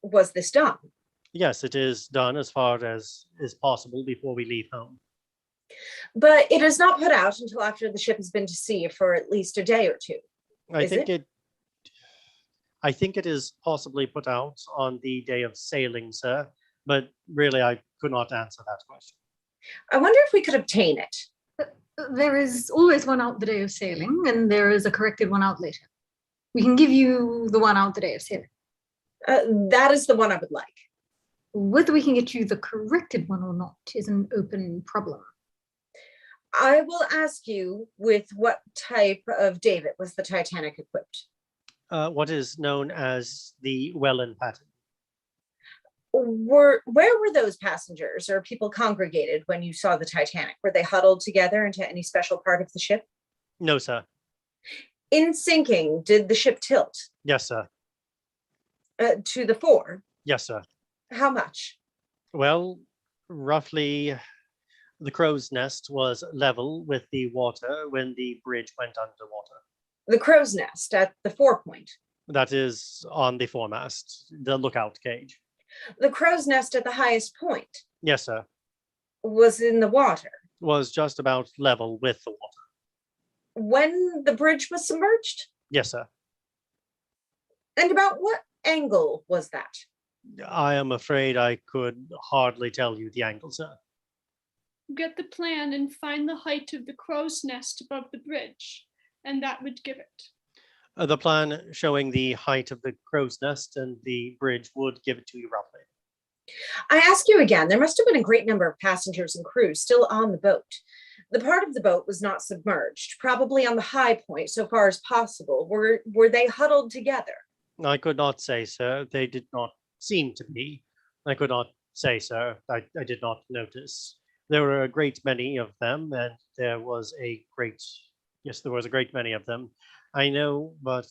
Was this done? Yes, it is done as far as is possible before we leave home. But it is not put out until after the ship has been to sea for at least a day or 2. I think it is possibly put out on the day of sailing, sir, but really I could not answer that question. I wonder if we could obtain it. There is always one out the day of sailing, and there is a corrected one out later. We can give you the one out the day of sailing. That is the one I would like. Whether we can get you the corrected one or not is an open problem. I will ask you, with what type of davit was the Titanic equipped? What is known as the Welland pattern. Where were those passengers or people congregated when you saw the Titanic? Were they huddled together into any special part of the ship? No, sir. In sinking, did the ship tilt? Yes, sir. To the fore? Yes, sir. How much? Well, roughly The crow's nest was level with the water when the bridge went underwater. The crow's nest at the forepoint. That is on the foremast, the lookout cage. The crow's nest at the highest point Yes, sir. was in the water. Was just about level with the water. When the bridge was submerged? Yes, sir. And about what angle was that? I am afraid I could hardly tell you the angle, sir. Get the plan and find the height of the crow's nest above the bridge, and that would give it. The plan showing the height of the crow's nest and the bridge would give it to you roughly. I ask you again, there must have been a great number of passengers and crew still on the boat. The part of the boat was not submerged, probably on the high point so far as possible. Were they huddled together? I could not say, sir. They did not seem to be. I could not say, sir. I did not notice. There were a great many of them, and there was a great many of them. I know, but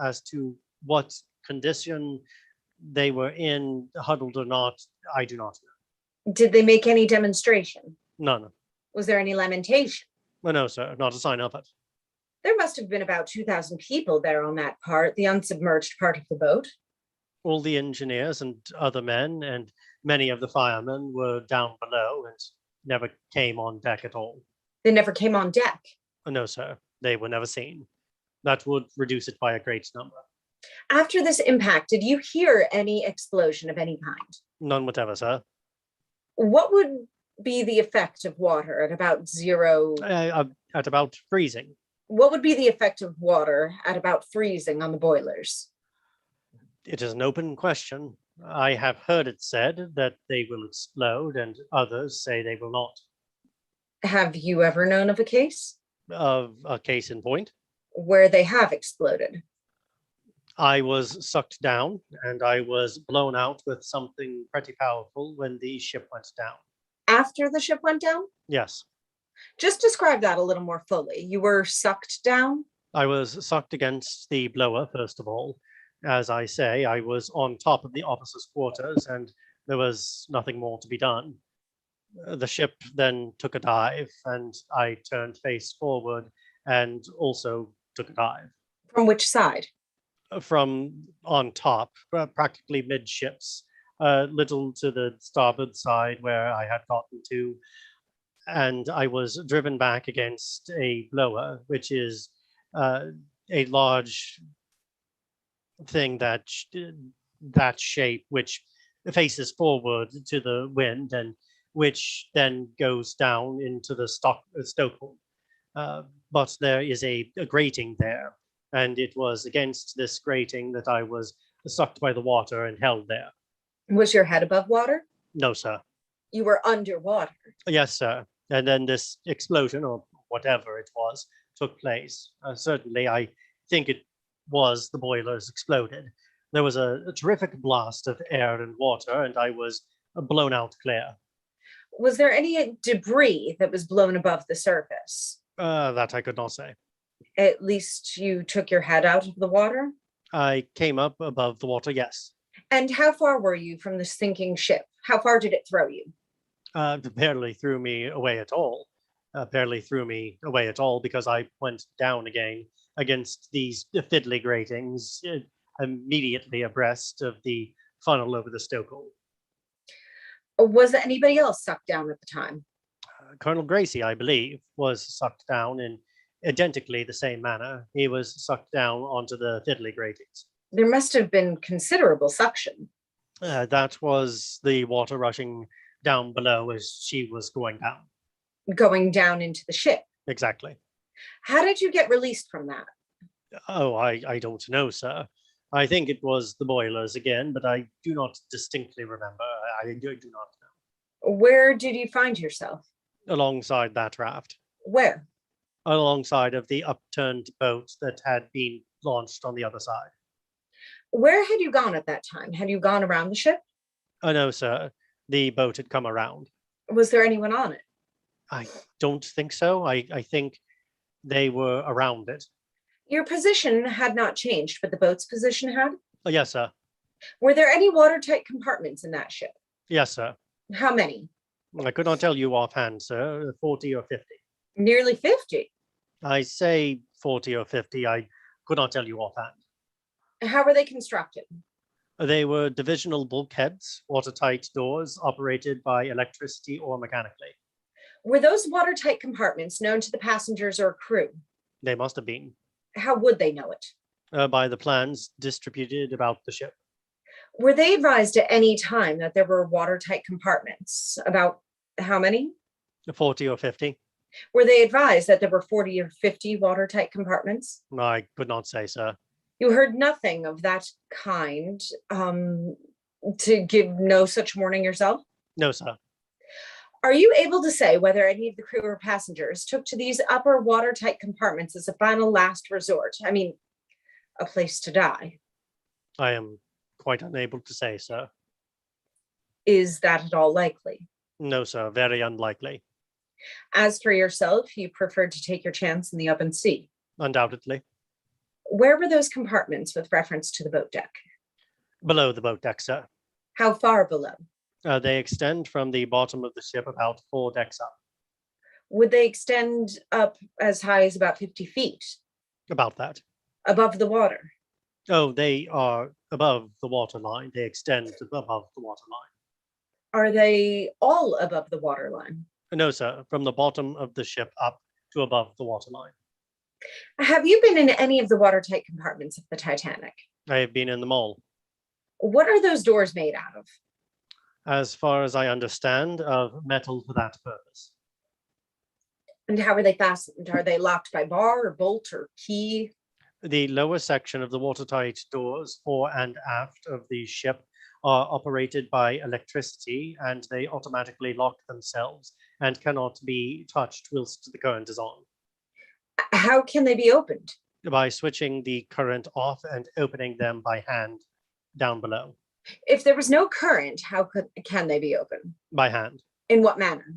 as to what condition they were in, huddled or not, I do not know. Did they make any demonstration? None. Was there any lamentation? Well, no, sir, not a sign of it. There must have been about 2,000 people there on that part, the unsubmerged part of the boat. All the engineers and other men and many of the firemen were down below and never came on deck at all. They never came on deck. No, sir, they were never seen. That would reduce it by a great number. After this impact, did you hear any explosion of any kind? None whatever, sir. What would be the effect of water at about zero? At about freezing. What would be the effect of water at about freezing on the boilers? It is an open question. I have heard it said that they will explode, and others say they will not. Have you ever known of a case Of a case in point, where they have exploded? I was sucked down and I was blown out with something pretty powerful when the ship went down. After the ship went down? Yes, Just describe that a little more fully. You were sucked down? I was sucked against the blower, first of all. As I say, I was on top of the officers' quarters and there was nothing more to be done. The ship then took a dive and I turned face forward and also took a dive. From which side? From on top, practically midships, a little to the starboard side where I had gotten to, and I was driven back against a blower, which is a large thing that shape, which faces forward to the wind and which then goes down into the stokehold. But there is a grating there. And it was against this grating that I was sucked by the water and held there. Was your head above water? No, sir. You were underwater. Yes, sir. And then this explosion, or whatever it was, took place. Certainly, I think it was the boilers exploded. There was a terrific blast of air and water, and I was blown out clear. Was there any debris that was blown above the surface? That I could not say. At least you took your head out of the water? I came up above the water, yes. And how far were you from the sinking ship? How far did it throw you? Barely threw me away at all. Barely threw me away at all because I went down again against these fiddly gratings immediately abreast of the funnel over the stokehold. Was anybody else sucked down at the time? Colonel Gracie, I believe, was sucked down in identically the same manner. He was sucked down onto the fiddly gratings. There must have been considerable suction. That was the water rushing down below as she was going down. Going down into the ship. Exactly. How did you get released from that? Oh, I don't know, sir. I think it was the boilers again, but I do not distinctly remember. I do not know. Where did you find yourself? Alongside that raft. Where? Alongside of the upturned boat that had been launched on the other side. Where had you gone at that time? Had you gone around the ship? Oh, no, sir. The boat had come around. Was there anyone on it? I don't think so. I think they were around it. Your position had not changed, but the boat's position had? Oh, yes, sir. Were there any watertight compartments in that ship? Yes, sir. How many? I could not tell you offhand, sir. 40 or 50. Nearly 50. I say 40 or 50. I could not tell you offhand. How were they constructed? They were divisional bulkheads, watertight doors operated by electricity or mechanically. Were those watertight compartments known to the passengers or crew? They must have been, How would they know it? by the plans distributed about the ship. Were they advised at any time that there were watertight compartments? About how many? 40 or 50. Were they advised that there were 40 or 50 watertight compartments? I could not say, sir. You heard nothing of that kind to give no such warning yourself? No, sir. Are you able to say whether any of the crew or passengers took to these upper watertight compartments as a final last resort? I mean, a place to die. I am quite unable to say, sir. Is that at all likely? No, sir. Very unlikely. As for yourself, you preferred to take your chance in the open sea. Undoubtedly. Where were those compartments with reference to the boat deck? Below the boat deck, sir. How far below? They extend from the bottom of the ship about 4 decks up. Would they extend up as high as about 50 feet About that. above the water? Oh, they are above the water line. They extend above the water line. Are they all above the water line? No, sir. From the bottom of the ship up to above the water line. Have you been in any of the watertight compartments of the Titanic? I have been in them all. What are those doors made out of? As far as I understand, of metal for that purpose. And how are they fastened? Are they locked by bar or bolt or key? The lower section of the watertight doors, fore and aft of the ship, are operated by electricity, and they automatically lock themselves and cannot be touched whilst the current is on. How can they be opened? By switching the current off and opening them by hand down below. If there was no current, can they be opened? By hand. In what manner?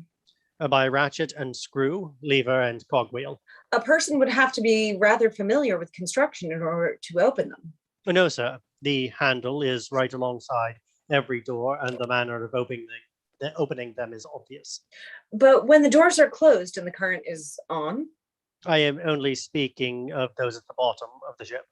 By ratchet and screw, lever and cogwheel. A person would have to be rather familiar with construction in order to open them. No, sir. The handle is right alongside every door, and the manner of opening them is obvious. But when the doors are closed and the current is on? I am only speaking of those at the bottom of the ship.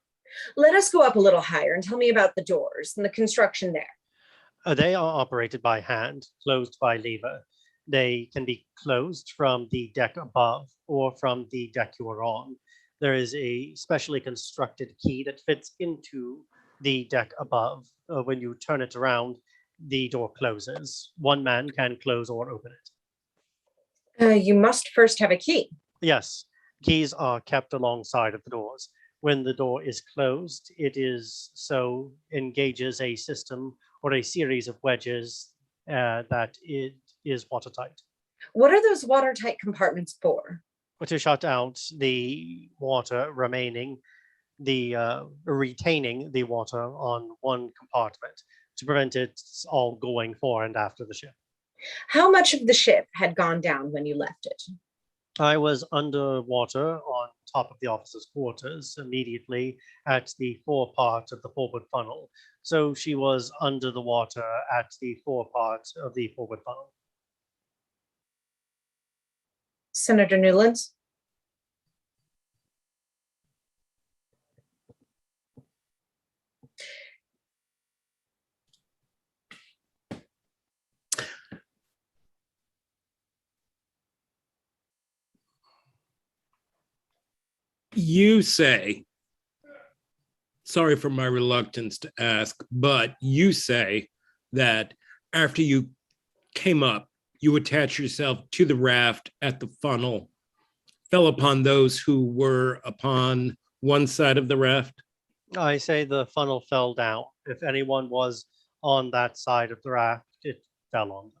Let us go up a little higher and tell me about the doors and the construction there. They are operated by hand, closed by lever. They can be closed from the deck above or from the deck you are on. There is a specially constructed key that fits into the deck above. When you turn it around, the door closes. One man can close or open it. You must first have a key. Yes, keys are kept alongside of the doors. When the door is closed, it engages a system or a series of wedges that it is watertight. What are those watertight compartments for? To shut out the water retaining the water on one compartment to prevent it all going fore and after the ship. How much of the ship had gone down when you left it? I was underwater on top of the officers' quarters, immediately at the fore part of the forward funnel. So she was under the water at the fore part of the forward funnel. Senator Newlands? You say, sorry for my reluctance to ask, but you say that after you came up, you attached yourself to the raft at the funnel, fell upon those who were upon one side of the raft? I say the funnel fell down. If anyone was on that side of the raft, it fell on them.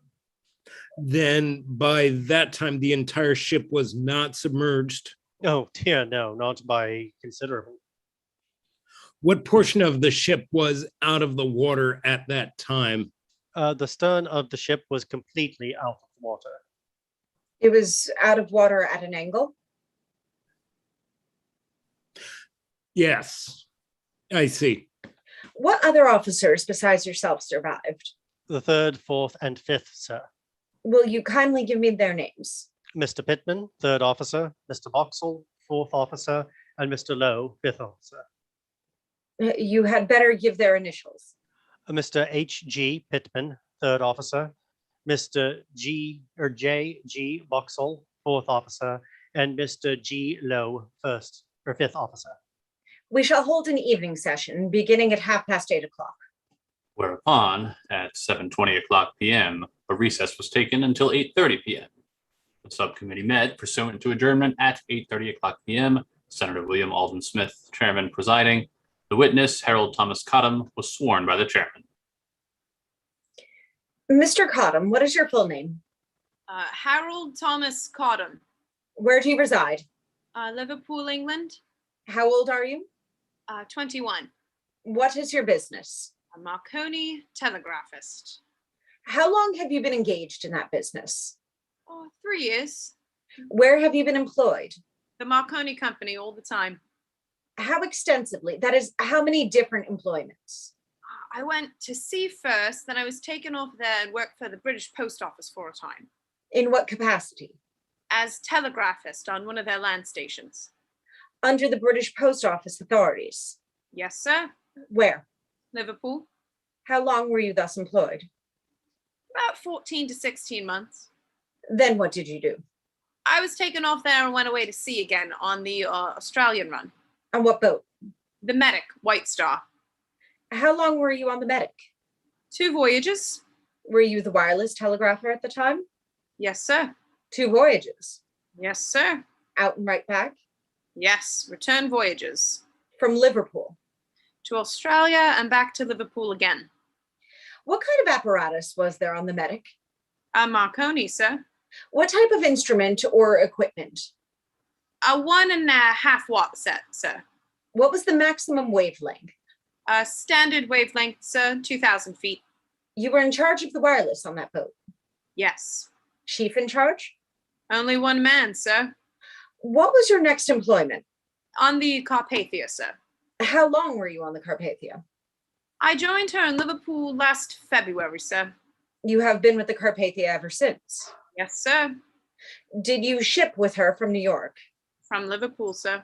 Then by that time, the entire ship was not submerged. Oh dear, no, not by considerable. What portion of the ship was out of the water at that time? The stern of the ship was completely out of the water. It was out of water at an angle? Yes, I see. What other officers besides yourself survived? The third, fourth, and fifth, sir. Will you kindly give me their names? Mr. Pittman, third officer, Mr. Boxall, fourth officer, and Mr. Lowe, fifth officer. You had better give their initials. Mr. H.G. Pittman, third officer, Mr. J.G. Boxall, fourth officer, and Mr. G. Lowe, fifth officer. We shall hold an evening session beginning at 8:30. Whereupon, at 7:20 p.m., a recess was taken until 8:30 p.m. The subcommittee met pursuant to adjournment at 8:30 p.m. Senator William Alden Smith, chairman, presiding. The witness, Harold Thomas Cottam, was sworn by the chairman. Mr. Cottam, what is your full name? Harold Thomas Cottam, Where do you reside? Liverpool, England. How old are you? 21. What is your business? A Marconi telegraphist. How long have you been engaged in that business? 3 years. Where have you been employed? The Marconi company all the time. How extensively? That is, how many different employments? I went to sea first, then I was taken off there and worked for the British Post Office for a time. In what capacity? As telegraphist on one of their land stations. Under the British Post Office authorities? Yes, sir. Where? Liverpool. How long were you thus employed? About 14 to 16 months. Then what did you do? I was taken off there and went away to sea again on the Australian run. On what boat? The Medic, White Star. How long were you on the Medic? 2 voyages. Were you the wireless telegrapher at the time? Yes, sir. 2 voyages. Yes, sir. Out and right back? Yes, return voyages. From Liverpool? To Australia and back to Liverpool again. What kind of apparatus was there on the Medic? A Marconi, sir. What type of instrument or equipment? A 1.5 watt set, sir. What was the maximum wavelength? A standard wavelength, sir, 2,000 feet. You were in charge of the wireless on that boat? Yes. Chief in charge? Only one man, sir. What was your next employment? On the Carpathia, sir. How long were you on the Carpathia? I joined her in Liverpool last February, sir. You have been with the Carpathia ever since? Yes, sir. Did you ship with her from New York? From Liverpool, sir.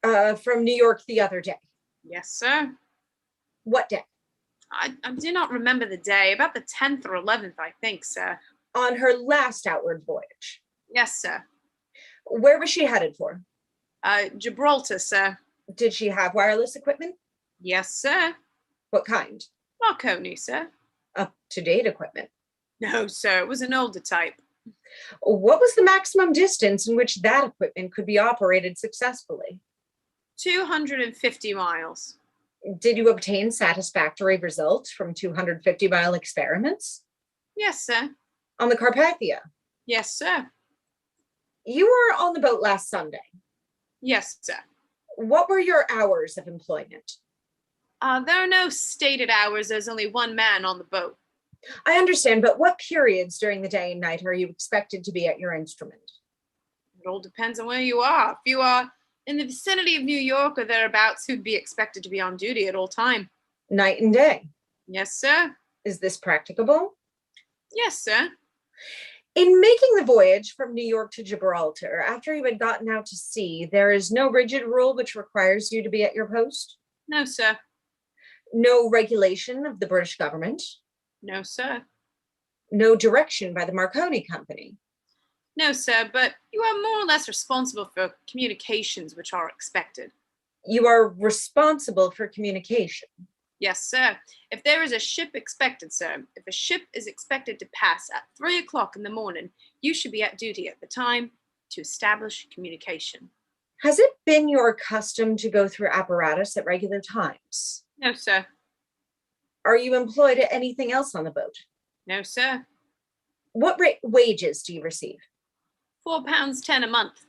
From New York the other day? Yes, sir. What day? I do not remember the day. About the 10th or 11th, I think, sir. On her last outward voyage? Yes, sir. Where was she headed for? Gibraltar, sir. Did she have wireless equipment? Yes, sir. What kind? Marconi, sir. Up-to-date equipment. No, sir. It was an older type. What was the maximum distance in which that equipment could be operated successfully? 250 miles. Did you obtain satisfactory results from 250-mile experiments? Yes, sir. On the Carpathia? Yes, sir. You were on the boat last Sunday. Yes, sir. What were your hours of employment? There are no stated hours. There's only one man on the boat. I understand, but what periods during the day and night are you expected to be at your instrument? It all depends on where you are. If you are in the vicinity of New York or thereabouts, who'd be expected to be on duty at all time. Night and day. Yes, sir. Is this practicable? Yes, sir. In making the voyage from New York to Gibraltar, after you had gotten out to sea, there is no rigid rule which requires you to be at your post? No, sir. No regulation of the British government? No, sir. No direction by the Marconi Company? No, sir, but you are more or less responsible for communications which are expected. You are responsible for communication? Yes, sir. If there is a ship expected, sir, if a ship is expected to pass at 3 o'clock in the morning, you should be at duty at the time to establish communication. Has it been your custom to go through apparatus at regular times? No, sir. Are you employed at anything else on the boat? No, sir. What wages do you receive? £4.10 a month.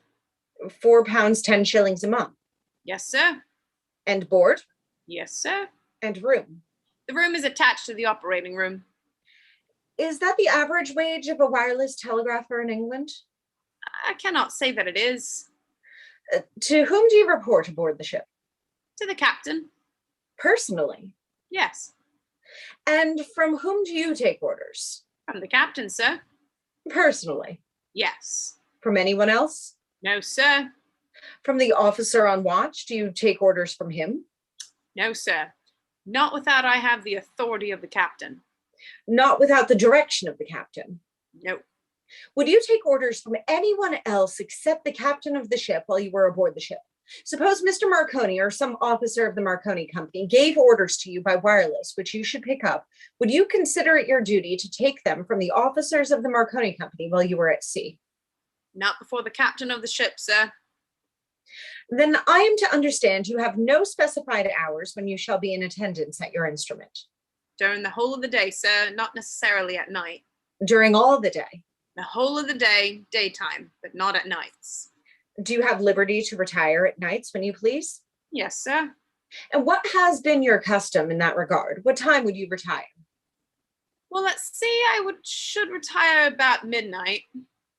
£4 10 shillings a month. Yes, sir. And board? Yes, sir. And room? The room is attached to the operating room. Is that the average wage of a wireless telegrapher in England? I cannot say that it is. To whom do you report aboard the ship? To the captain. Personally? Yes. And from whom do you take orders? From the captain, sir. Personally. Yes. From anyone else? No, sir. From the officer on watch? Do you take orders from him? No, sir. Not without I have the authority of the captain. Not without the direction of the captain? No. Would you take orders from anyone else except the captain of the ship while you were aboard the ship? Suppose Mr. Marconi or some officer of the Marconi Company gave orders to you by wireless, which you should pick up. Would you consider it your duty to take them from the officers of the Marconi Company while you were at sea? Not before the captain of the ship, sir. Then I am to understand you have no specified hours when you shall be in attendance at your instrument. During the whole of the day, sir, not necessarily at night. During all the day. The whole of the day, daytime, but not at nights. Do you have liberty to retire at nights when you please? Yes, sir. And what has been your custom in that regard? What time would you retire? Well, let's see. Should retire about midnight.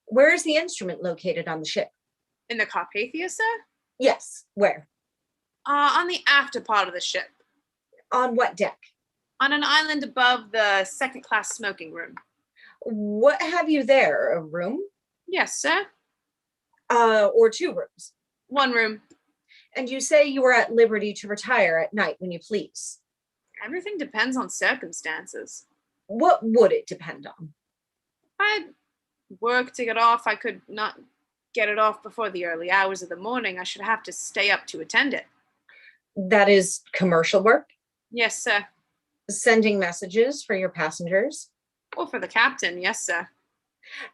Where is the instrument located on the ship? In the Carpathia, sir? Yes, where? On the after part of the ship. On what deck? On an island above the second-class smoking room. What have you there? A room? Yes, sir. Or two rooms? One room. And you say you are at liberty to retire at night when you please. Everything depends on circumstances. What would it depend on? If I had work to get off, I could not get it off before the early hours of the morning. I should have to stay up to attend it. That is commercial work? Yes, sir. Sending messages for your passengers? Or for the captain, yes, sir.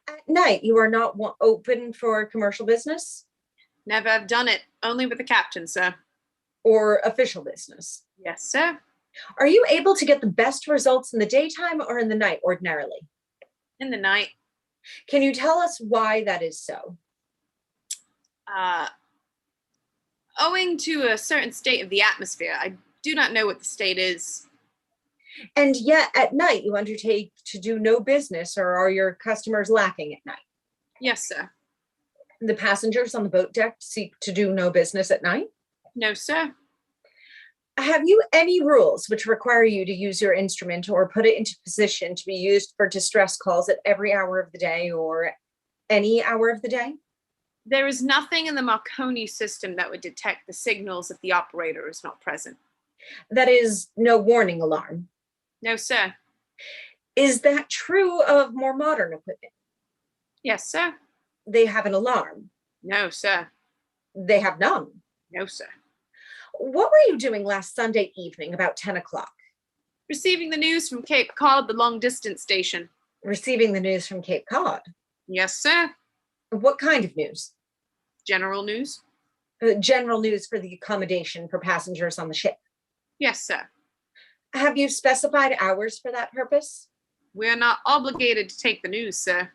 At night, you are not open for commercial business? Never have done it. Only with the captain, sir. Or official business? Yes, sir. Are you able to get the best results in the daytime or in the night ordinarily? In the night. Can you tell us why that is so? Owing to a certain state of the atmosphere, I do not know what the state is. And yet at night you undertake to do no business, or are your customers lacking at night? Yes, sir. The passengers on the boat deck seek to do no business at night? No, sir. Have you any rules which require you to use your instrument or put it into position to be used for distress calls at every hour of the day or any hour of the day? There is nothing in the Marconi system that would detect the signals if the operator is not present. That is no warning alarm. No, sir. Is that true of more modern equipment? Yes, sir. They have an alarm. No, sir. They have none. No, sir. What were you doing last Sunday evening about 10 o'clock? Receiving the news from Cape Cod, the long distance station. Receiving the news from Cape Cod? Yes, sir. What kind of news? General news. General news for the accommodation for passengers on the ship. Yes, sir. Have you specified hours for that purpose? We are not obligated to take the news, sir.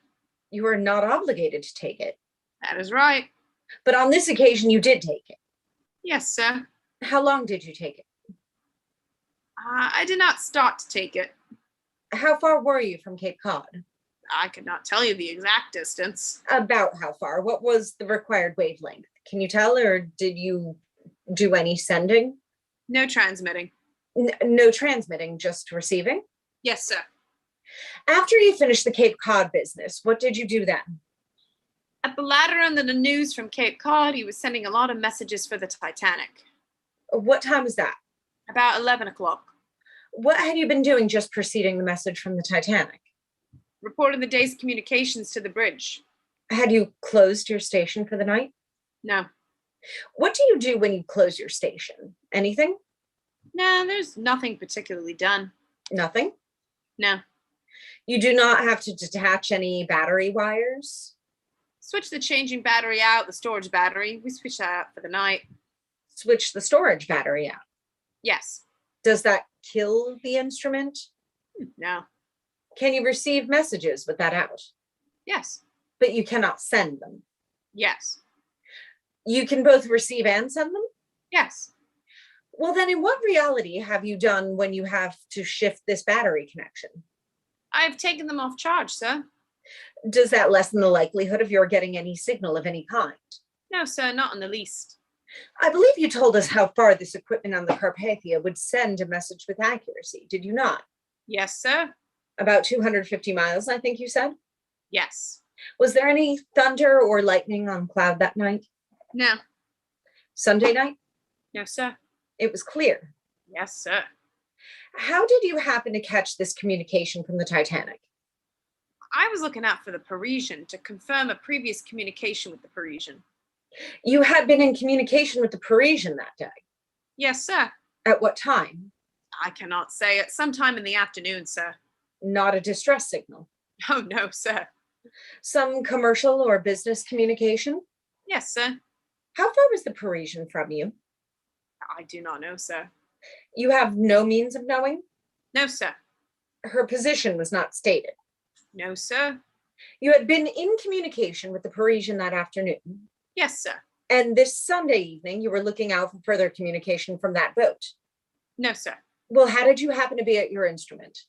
You are not obligated to take it. That is right. But on this occasion, you did take it. Yes, sir. How long did you take it? I did not start to take it. How far were you from Cape Cod? I could not tell you the exact distance. About how far? What was the required wavelength? Can you tell, or did you do any sending? No transmitting. No transmitting, just receiving? Yes, sir. After you finished the Cape Cod business, what did you do then? At the latter end of the news from Cape Cod, he was sending a lot of messages for the Titanic. What time was that? About 11 o'clock. What had you been doing just preceding the message from the Titanic? Reporting the day's communications to the bridge. Had you closed your station for the night? No. What do you do when you close your station? Anything? No, there's nothing particularly done. Nothing? No. You do not have to detach any battery wires? Switch the changing battery out, the storage battery. We switch that out for the night. Switch the storage battery out. Yes. Does that kill the instrument? No. Can you receive messages with that out? Yes. But you cannot send them. Yes. You can both receive and send them? Yes. Well, then in what reality have you done when you have to shift this battery connection? I've taken them off charge, sir. Does that lessen the likelihood of your getting any signal of any kind? No, sir, not in the least. I believe you told us how far this equipment on the Carpathia would send a message with accuracy, did you not? Yes, sir. About 250 miles, I think you said? Yes. Was there any thunder or lightning on cloud that night? No. Sunday night? No, sir. It was clear. Yes, sir. How did you happen to catch this communication from the Titanic? I was looking out for the Parisian to confirm a previous communication with the Parisian. You had been in communication with the Parisian that day. Yes, sir. At what time? I cannot say. At some time in the afternoon, sir. Not a distress signal. Oh, no, sir. Some commercial or business communication? Yes, sir. How far was the Parisian from you? I do not know, sir. You have no means of knowing? No, sir. Her position was not stated. No, sir. You had been in communication with the Parisian that afternoon, Yes, sir. and this Sunday evening you were looking out for further communication from that boat. No, sir. Well, how did you happen to be at your instrument?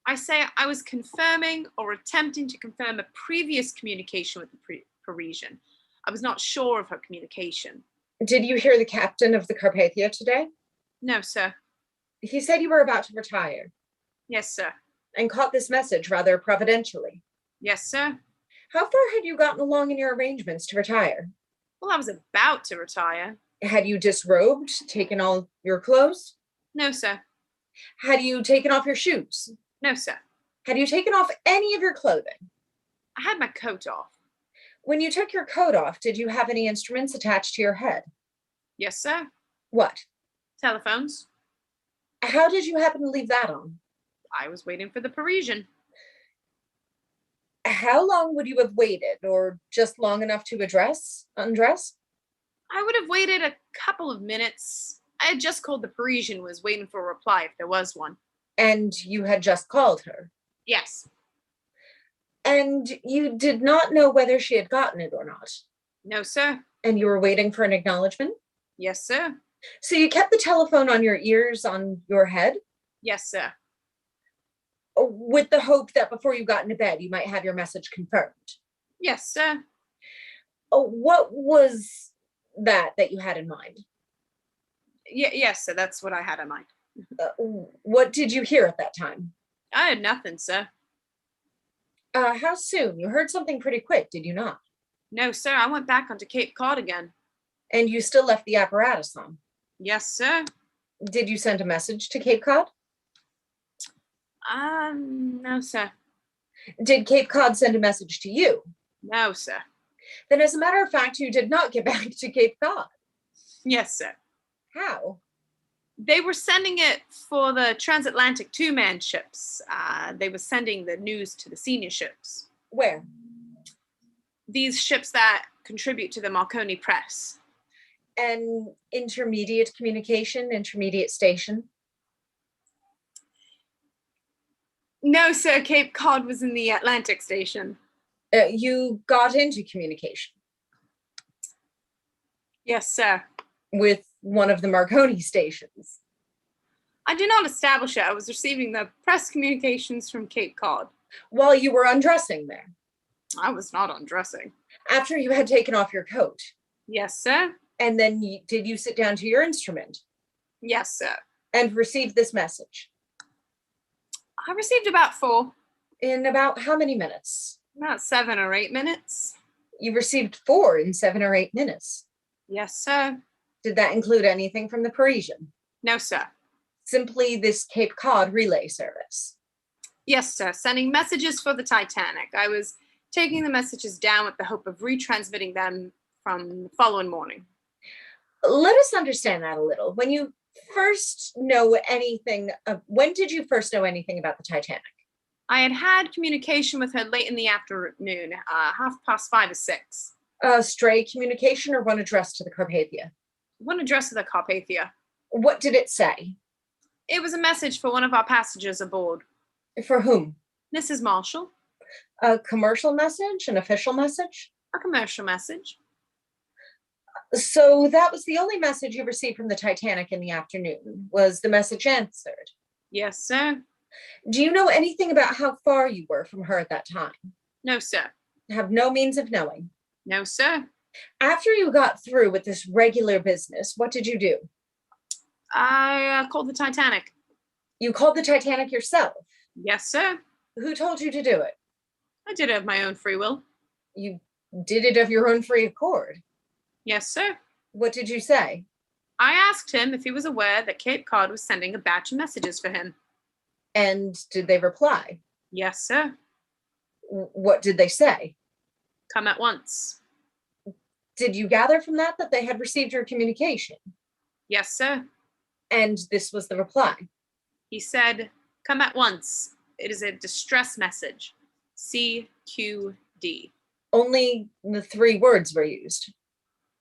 I say I was confirming or attempting to confirm a previous communication with the Parisian. I was not sure of her communication. Did you hear the captain of the Carpathia today? No, sir. He said you were about to retire Yes, sir. and caught this message rather providentially. Yes, sir. How far had you gotten along in your arrangements to retire? Well, I was about to retire. Had you disrobed, taken all your clothes? No, sir. Had you taken off your shoes? No, sir. Had you taken off any of your clothing? I had my coat off. When you took your coat off, did you have any instruments attached to your head? Yes, sir. What? Telephones. How did you happen to leave that on? I was waiting for the Parisian. How long would you have waited, or just long enough to undress? I would have waited a couple of minutes. I had just called the Parisian, was waiting for a reply if there was one. And you had just called her. Yes. And you did not know whether she had gotten it or not. No, sir. And you were waiting for an acknowledgement? Yes, sir. So you kept the telephone on your ears, on your head, Yes, sir. with the hope that before you got into bed, you might have your message confirmed. Yes, sir. What was that you had in mind? Yes, sir. That's what I had in mind. What did you hear at that time? I had nothing, sir. How soon? You heard something pretty quick, did you not? No, sir. I went back onto Cape Cod again. And you still left the apparatus on. Yes, sir. Did you send a message to Cape Cod? No, sir. Did Cape Cod send a message to you? No, sir. Then as a matter of fact, you did not get back to Cape Cod. Yes, sir. How? They were sending it for the transatlantic two-man ships. They were sending the news to the senior ships. Where? These ships that contribute to the Marconi press. And intermediate communication, intermediate station? No, sir. Cape Cod was in the Atlantic station. You got into communication Yes, sir. with one of the Marconi stations. I did not establish it. I was receiving the press communications from Cape Cod. While you were undressing there, I was not undressing. after you had taken off your coat. Yes, sir. And then did you sit down to your instrument Yes, sir. and receive this message? I received about 4, In about how many minutes? about 7 or 8 minutes. You received 4 in 7 or 8 minutes. Yes, sir. Did that include anything from the Parisian? No, sir. Simply this Cape Cod relay service. Yes, sir. Sending messages for the Titanic. I was taking the messages down with the hope of retransmitting them from the following morning. Let us understand that a little. When you first know anything, when did you first know anything about the Titanic? I had had communication with her late in the afternoon, 5:30 or 6. Stray communication or one addressed to the Carpathia? One addressed to the Carpathia. What did it say? It was a message for one of our passengers aboard, For whom? Mrs. Marshall. A commercial message, an official message? A commercial message. So that was the only message you received from the Titanic in the afternoon. Was the message answered? Yes, sir. Do you know anything about how far you were from her at that time? No, sir. Have no means of knowing. No, sir. After you got through with this regular business, what did you do? I called the Titanic. You called the Titanic yourself. Yes, sir. Who told you to do it? I did it of my own free will. You did it of your own free accord. Yes, sir. What did you say? I asked him if he was aware that Cape Cod was sending a batch of messages for him. And did they reply? Yes, sir. What did they say? Come at once. Did you gather from that that they had received your communication? Yes, sir. And this was the reply? He said, come at once. It is a distress message. CQD. Only the 3 words were used.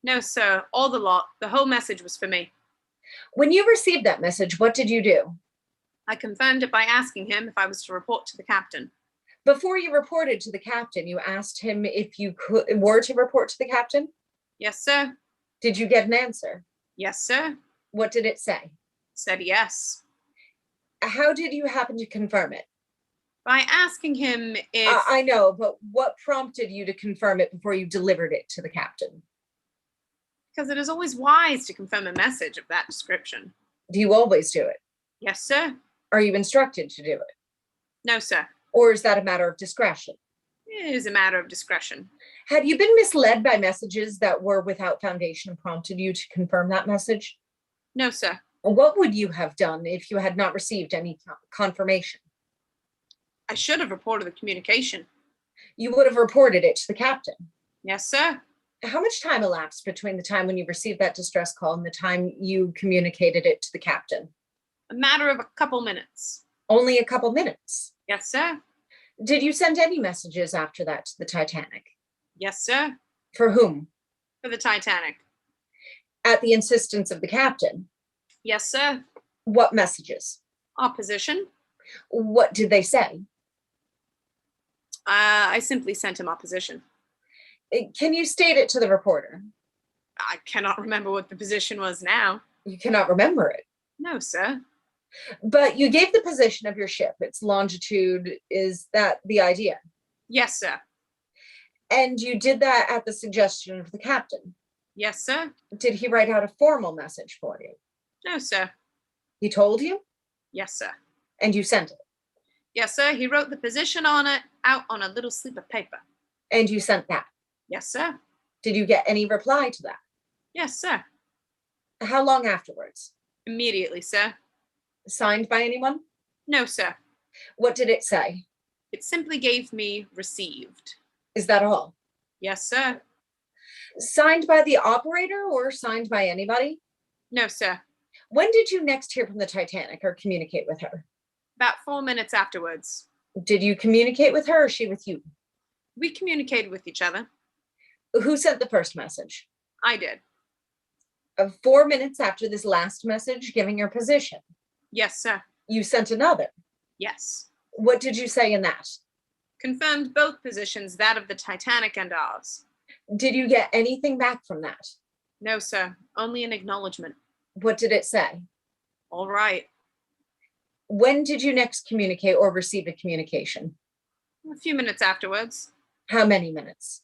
No, sir. All the lot. The whole message was for me. When you received that message, what did you do? I confirmed it by asking him if I was to report to the captain. Before you reported to the captain, you asked him if you were to report to the captain? Yes, sir. Did you get an answer? Yes, sir. What did it say? Said yes. How did you happen to confirm it? By asking him if I know, but what prompted you to confirm it before you delivered it to the captain? because it is always wise to confirm a message of that description. Do you always do it? Yes, sir. Are you instructed to do it? No, sir. Or is that a matter of discretion? It is a matter of discretion. Had you been misled by messages that were without foundation and prompted you to confirm that message? No, sir. What would you have done if you had not received any confirmation? I should have reported the communication. You would have reported it to the captain. Yes, sir. How much time elapsed between the time when you received that distress call and the time you communicated it to the captain? A matter of a couple minutes. Only a couple minutes. Yes, sir. Did you send any messages after that to the Titanic? Yes, sir. For whom? For the Titanic. At the insistence of the captain. Yes, sir. What messages? Opposition. What did they say? I simply sent him opposition. Can you state it to the reporter? I cannot remember what the position was now. You cannot remember it. No, sir. But you gave the position of your ship, its longitude. Is that the idea? Yes, sir. And you did that at the suggestion of the captain. Yes, sir. Did he write out a formal message for you? No, sir. He told you? Yes, sir. And you sent it? Yes, sir. He wrote the position on it out on a little slip of paper. And you sent that? Yes, sir. Did you get any reply to that? Yes, sir. How long afterwards? Immediately, sir. Signed by anyone? No, sir. What did it say? It simply gave me received. Is that all? Yes, sir. Signed by the operator or signed by anybody? No, sir. When did you next hear from the Titanic or communicate with her? About 4 minutes afterwards. Did you communicate with her or she with you? We communicated with each other. Who sent the first message? I did. 4 minutes after this last message giving your position, Yes, sir. you sent another. Yes. What did you say in that? Confirmed both positions, that of the Titanic and ours. Did you get anything back from that? No, sir. Only an acknowledgement. What did it say? All right. When did you next communicate or receive a communication? A few minutes afterwards. How many minutes?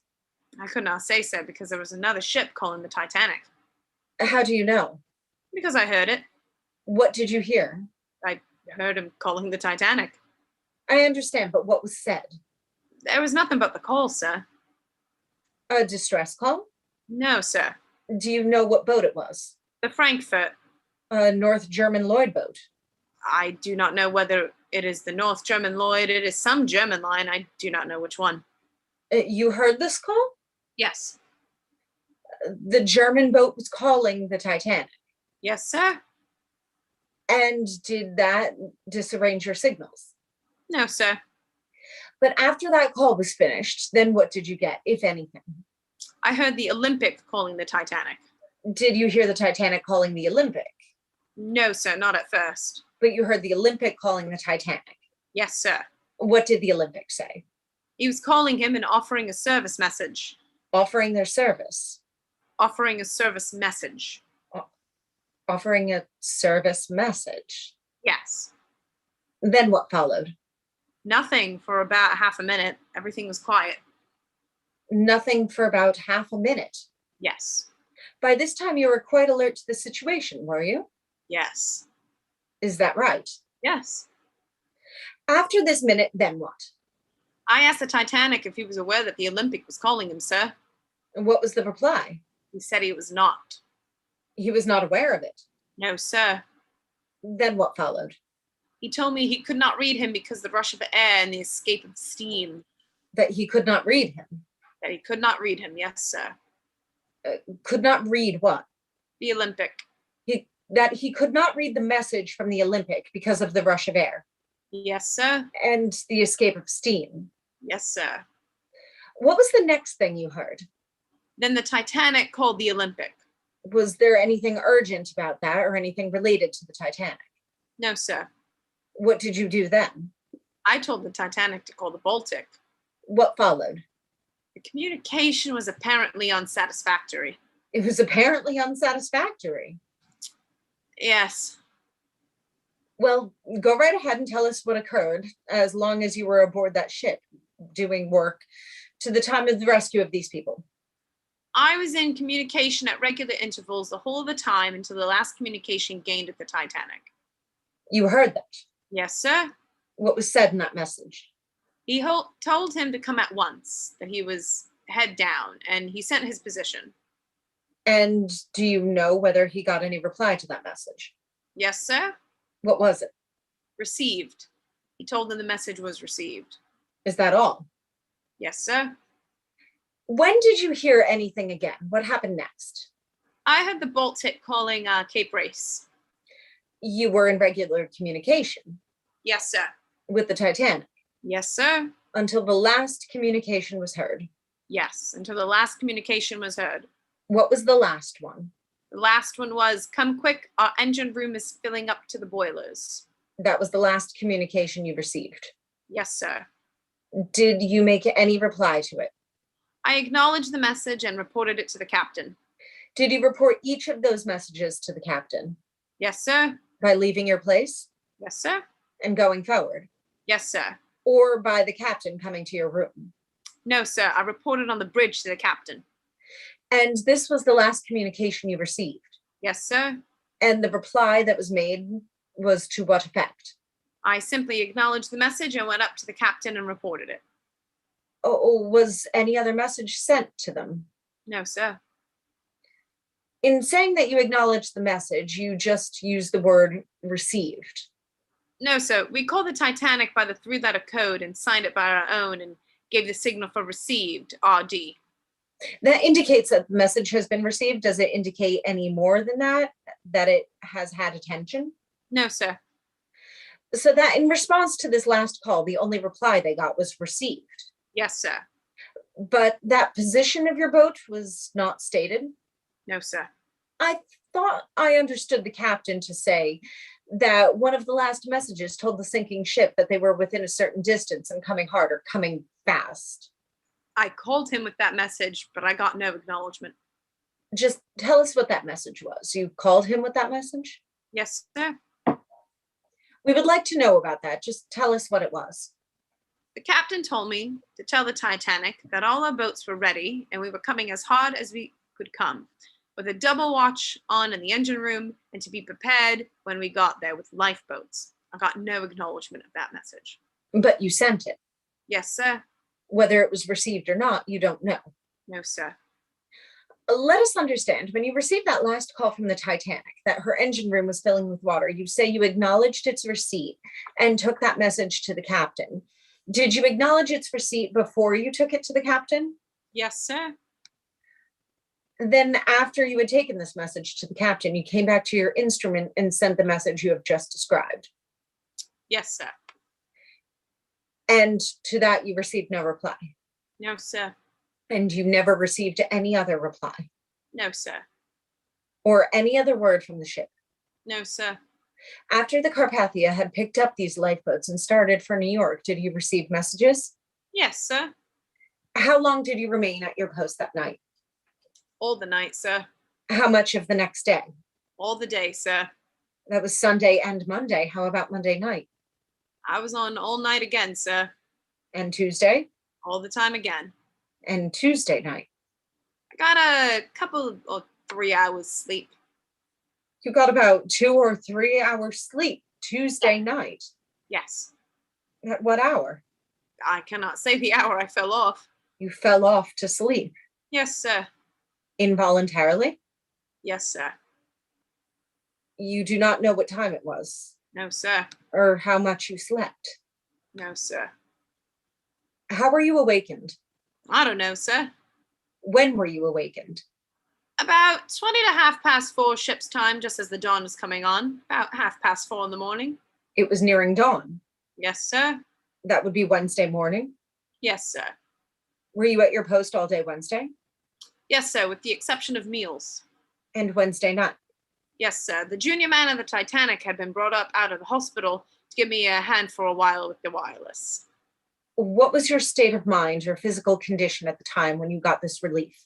I could not say so because there was another ship calling the Titanic. How do you know? Because I heard it. What did you hear? I heard him calling the Titanic. I understand, but what was said? There was nothing but the call, sir. A distress call? No, sir. Do you know what boat it was? The Frankfurt. A North German Lloyd boat. I do not know whether it is the North German Lloyd. It is some German line. I do not know which one. You heard this call? Yes. The German boat was calling the Titanic. Yes, sir. And did that disarrange your signals? No, sir. But after that call was finished, then what did you get, if anything? I heard the Olympic calling the Titanic. Did you hear the Titanic calling the Olympic? No, sir, not at first. But you heard the Olympic calling the Titanic. Yes, sir. What did the Olympic say? He was calling him and offering a service message. Offering their service. Offering a service message. Offering a service message. Yes. Then what followed? Nothing for about half a minute. Everything was quiet. Nothing for about half a minute. Yes. By this time, you were quite alert to the situation, were you? Yes. Is that right? Yes. After this minute, then what? I asked the Titanic if he was aware that the Olympic was calling him, sir. And what was the reply? He said he was not. He was not aware of it. No, sir. Then what followed? He told me he could not read him because of the rush of air and the escape of steam. That he could not read him. That he could not read him, yes, sir. Could not read what? The Olympic. That he could not read the message from the Olympic because of the rush of air Yes, sir. and the escape of steam. Yes, sir. What was the next thing you heard? Then the Titanic called the Olympic. Was there anything urgent about that or anything related to the Titanic? No, sir. What did you do then? I told the Titanic to call the Baltic. What followed? The communication was apparently unsatisfactory. It was apparently unsatisfactory. Yes. Well, go right ahead and tell us what occurred as long as you were aboard that ship doing work to the time of the rescue of these people. I was in communication at regular intervals the whole of the time until the last communication gained at the Titanic. You heard that. Yes, sir. What was said in that message? He told him to come at once, that he was head down, and he sent his position. And do you know whether he got any reply to that message? Yes, sir. What was it? Received. He told them the message was received. Is that all? Yes, sir. When did you hear anything again? What happened next? I heard the Baltic calling Cape Race. You were in regular communication Yes, sir. with the Titanic Yes, sir. until the last communication was heard. Yes, until the last communication was heard. What was the last one? The last one was, come quick, our engine room is filling up to the boilers. That was the last communication you received. Yes, sir. Did you make any reply to it? I acknowledged the message and reported it to the captain. Did you report each of those messages to the captain Yes, sir. by leaving your place Yes, sir. and going forward, Yes, sir. or by the captain coming to your room? No, sir. I reported on the bridge to the captain. And this was the last communication you received. Yes, sir. And the reply that was made was to what effect? I simply acknowledged the message and went up to the captain and reported it. Oh, was any other message sent to them? No, sir. In saying that you acknowledged the message, you just used the word received. No, sir. We called the Titanic by the three-letter code and signed it by our own and gave the signal for received, RD. That indicates that the message has been received. Does it indicate any more than that, that it has had attention? No, sir. So that in response to this last call, the only reply they got was received. Yes, sir. But that position of your boat was not stated. No, sir. I thought I understood the captain to say that one of the last messages told the sinking ship that they were within a certain distance and coming hard or coming fast. I called him with that message, but I got no acknowledgement. Just tell us what that message was. You called him with that message? Yes, sir. We would like to know about that. Just tell us what it was. The captain told me to tell the Titanic that all our boats were ready and we were coming as hard as we could come, with a double watch on in the engine room, and to be prepared when we got there with lifeboats. I got no acknowledgement of that message. But you sent it. Yes, sir. Whether it was received or not, you don't know. No, sir. Let us understand, when you received that last call from the Titanic, that her engine room was filling with water, you say you acknowledged its receipt and took that message to the captain. Did you acknowledge its receipt before you took it to the captain? Yes, sir. Then after you had taken this message to the captain, you came back to your instrument and sent the message you have just described. Yes, sir. And to that you received no reply. No, sir. And you never received any other reply No, sir. or any other word from the ship. No, sir. After the Carpathia had picked up these lifeboats and started for New York, did you receive messages? Yes, sir. How long did you remain at your post that night? All the night, sir. How much of the next day? All the day, sir. That was Sunday and Monday. How about Monday night? I was on all night again, sir. And Tuesday? All the time again. And Tuesday night? I got a couple or 3 hours sleep. You got about 2 or 3 hours sleep Tuesday night. Yes. At what hour? I cannot say the hour I fell off. You fell off to sleep Yes, sir. involuntarily? Yes, sir. You do not know what time it was No, sir. or how much you slept. No, sir. How were you awakened? I don't know, sir. When were you awakened? About 20 to 4:30 ship's time, just as the dawn was coming on. About 4:30 in the morning. It was nearing dawn. Yes, sir. That would be Wednesday morning. Yes, sir. Were you at your post all day Wednesday Yes, sir, with the exception of meals. and Wednesday night? Yes, sir. The junior man of the Titanic had been brought up out of the hospital to give me a hand for a while with the wireless. What was your state of mind or physical condition at the time when you got this relief?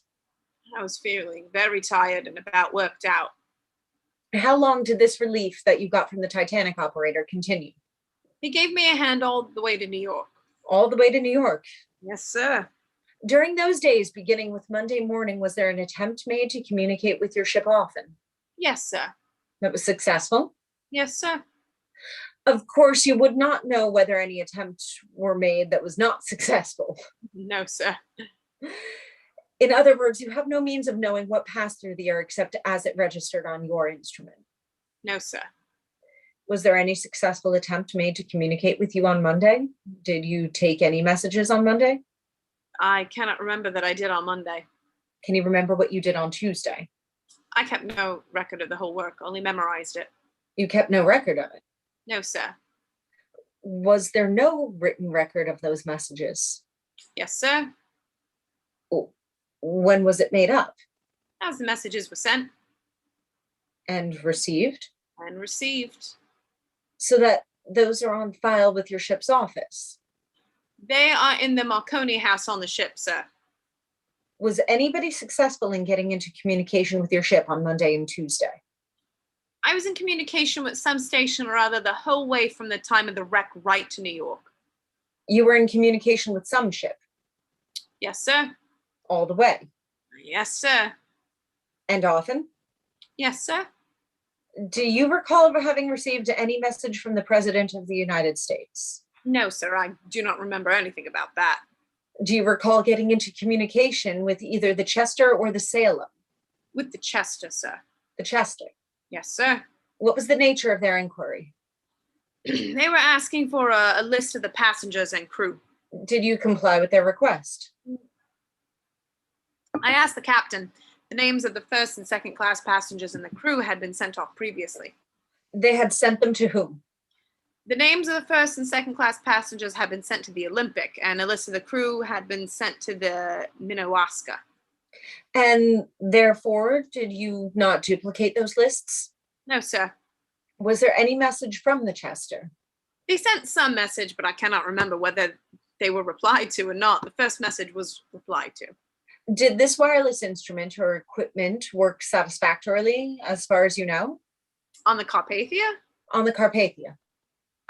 I was feeling very tired and about worked out. How long did this relief that you got from the Titanic operator continue? He gave me a hand all the way to New York. All the way to New York. Yes, sir. During those days, beginning with Monday morning, was there an attempt made to communicate with your ship often? Yes, sir. That was successful? Yes, sir. Of course, you would not know whether any attempts were made that was not successful. No, sir. In other words, you have no means of knowing what passed through the air except as it registered on your instrument. No, sir. Was there any successful attempt made to communicate with you on Monday? Did you take any messages on Monday? I cannot remember that I did on Monday. Can you remember what you did on Tuesday? I kept no record of the whole work, only memorized it. You kept no record of it. No, sir. Was there no written record of those messages? Yes, sir. When was it made up As the messages were sent and received? and received. So that those are on file with your ship's office. They are in the Marconi house on the ship, sir. Was anybody successful in getting into communication with your ship on Monday and Tuesday? I was in communication with some station or other the whole way from the time of the wreck right to New York. You were in communication with some ship Yes, sir. all the way Yes, sir. and often? Yes, sir. Do you recall ever having received any message from the President of the United States? No, sir. I do not remember anything about that. Do you recall getting into communication with either the Chester or the Salem? With the Chester, sir. The Chester. Yes, sir. What was the nature of their inquiry? They were asking for a list of the passengers and crew. Did you comply with their request? I asked the captain. The names of the first and second class passengers and the crew had been sent off previously. They had sent them to whom? The names of the first and second class passengers had been sent to the Olympic, and a list of the crew had been sent to the Minnewaska. And therefore, did you not duplicate those lists? No, sir. Was there any message from the Chester? They sent some message, but I cannot remember whether they were replied to or not. The first message was replied to. Did this wireless instrument or equipment work satisfactorily, as far as you know, On the Carpathia? on the Carpathia?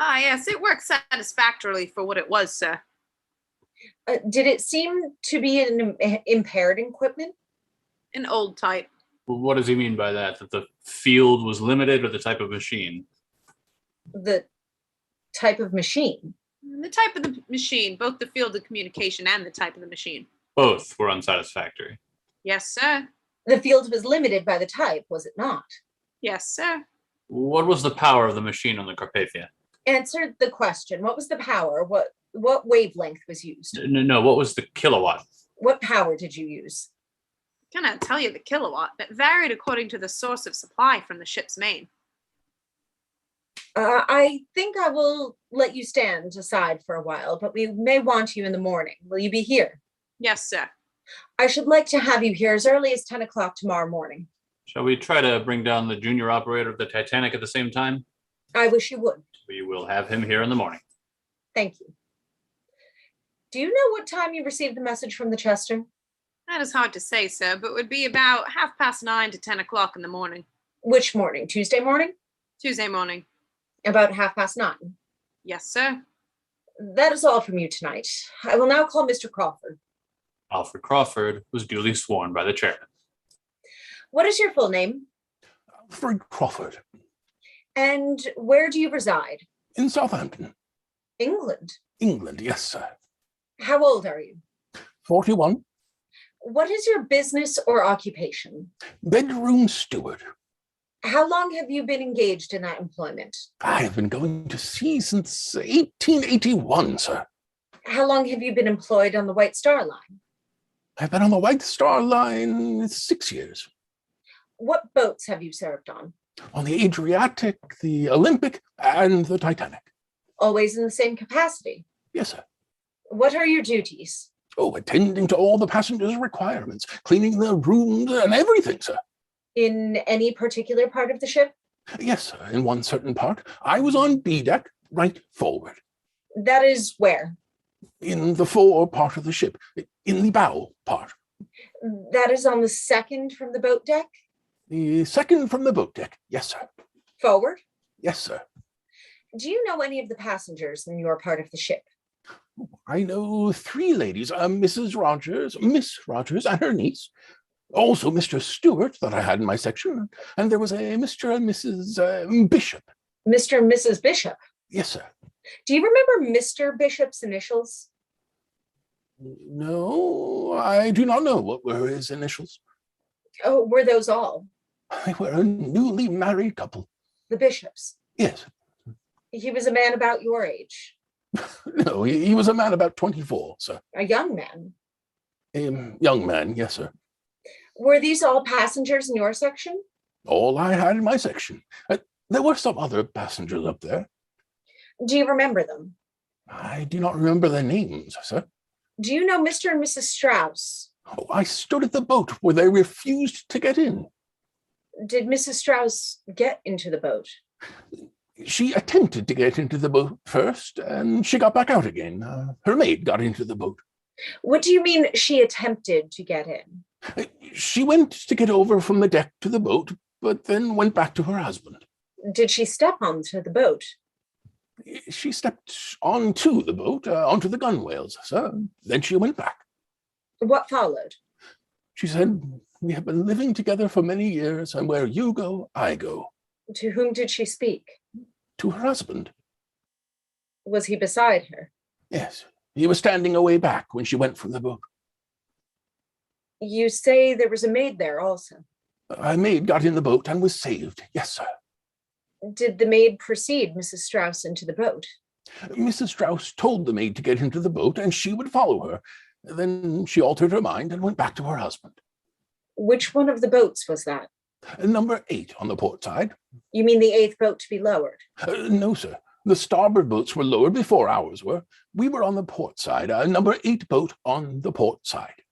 Ah, yes, it worked satisfactorily for what it was, sir. Did it seem to be an impaired equipment? An old type. Well, what does he mean by that? That the field was limited or the type of machine? The type of machine? The type of the machine, both the field of communication and the type of the machine. Both were unsatisfactory. Yes, sir. The field was limited by the type, was it not? Yes, sir. What was the power of the machine on the Carpathia? Answer the question. What was the power? What wavelength was used? No, what was the kilowatt? What power did you use? I cannot tell you the kilowatt, but varied according to the source of supply from the ship's main. I think I will let you stand aside for a while, but we may want you in the morning. Will you be here? Yes, sir. I should like to have you here as early as 10 o'clock tomorrow morning. Shall we try to bring down the junior operator of the Titanic at the same time? I wish you would. We will have him here in the morning. Thank you. Do you know what time you received the message from the Chester? That is hard to say, sir, but would be about 9:30 to 10 o'clock in the morning. Which morning? Tuesday morning? Tuesday morning. About 9:30. Yes, sir. That is all from you tonight. I will now call Mr. Crawford. Alfred Crawford was duly sworn by the chairman. What is your full name? Alfred Crawford, And where do you reside? in Southampton, England. England. Yes, sir. How old are you? 41. What is your business or occupation? Bedroom steward. How long have you been engaged in that employment? I have been going to sea since 1881, sir. How long have you been employed on the White Star Line? I've been on the White Star Line 6 years. What boats have you served on? On the Adriatic, the Olympic, and the Titanic. Always in the same capacity? Yes, sir. What are your duties? Oh, attending to all the passengers' requirements, cleaning the rooms and everything, sir. In any particular part of the ship? Yes, sir, in one certain part. I was on B deck, right forward. That is where? In the fore part of the ship, in the bow part. That is on the second from the boat deck? The second from the boat deck. Yes, sir. Forward? Yes, sir. Do you know any of the passengers in your part of the ship? I know 3 ladies, Mrs. Rogers, Miss Rogers, and her niece. Also Mr. Stewart that I had in my section. And there was a Mr. and Mrs. Bishop. Mr. and Mrs. Bishop? Yes, sir. Do you remember Mr. Bishop's initials? No, I do not know what were his initials. Oh, were those all? They were a newly married couple. The Bishops? Yes. He was a man about your age. No, he was a man about 24, sir. A young man. A young man, yes, sir. Were these all passengers in your section? All I had in my section. There were some other passengers up there. Do you remember them? I do not remember their names, sir. Do you know Mr. and Mrs. Strauss? Oh, I stood at the boat where they refused to get in. Did Mrs. Strauss get into the boat? She attempted to get into the boat first, and she got back out again. Her maid got into the boat. What do you mean she attempted to get in? She went to get over from the deck to the boat, but then went back to her husband. Did she step onto the boat? She stepped onto the boat, onto the gunwales, sir. Then she went back. What followed? She said, "We have been living together for many years, and where you go, I go." To whom did she speak? To her husband. Was he beside her? Yes, he was standing away back when she went from the boat. You say there was a maid there also. A maid got in the boat and was saved. Yes, sir. Did the maid precede Mrs. Strauss into the boat? Mrs. Strauss told the maid to get into the boat and she would follow her. Then she altered her mind and went back to her husband. Which one of the boats was that? Number 8 on the port side. You mean the 8th boat to be lowered? No, sir. The starboard boats were lowered before ours were. We were on the port side, number 8 boat on the port side.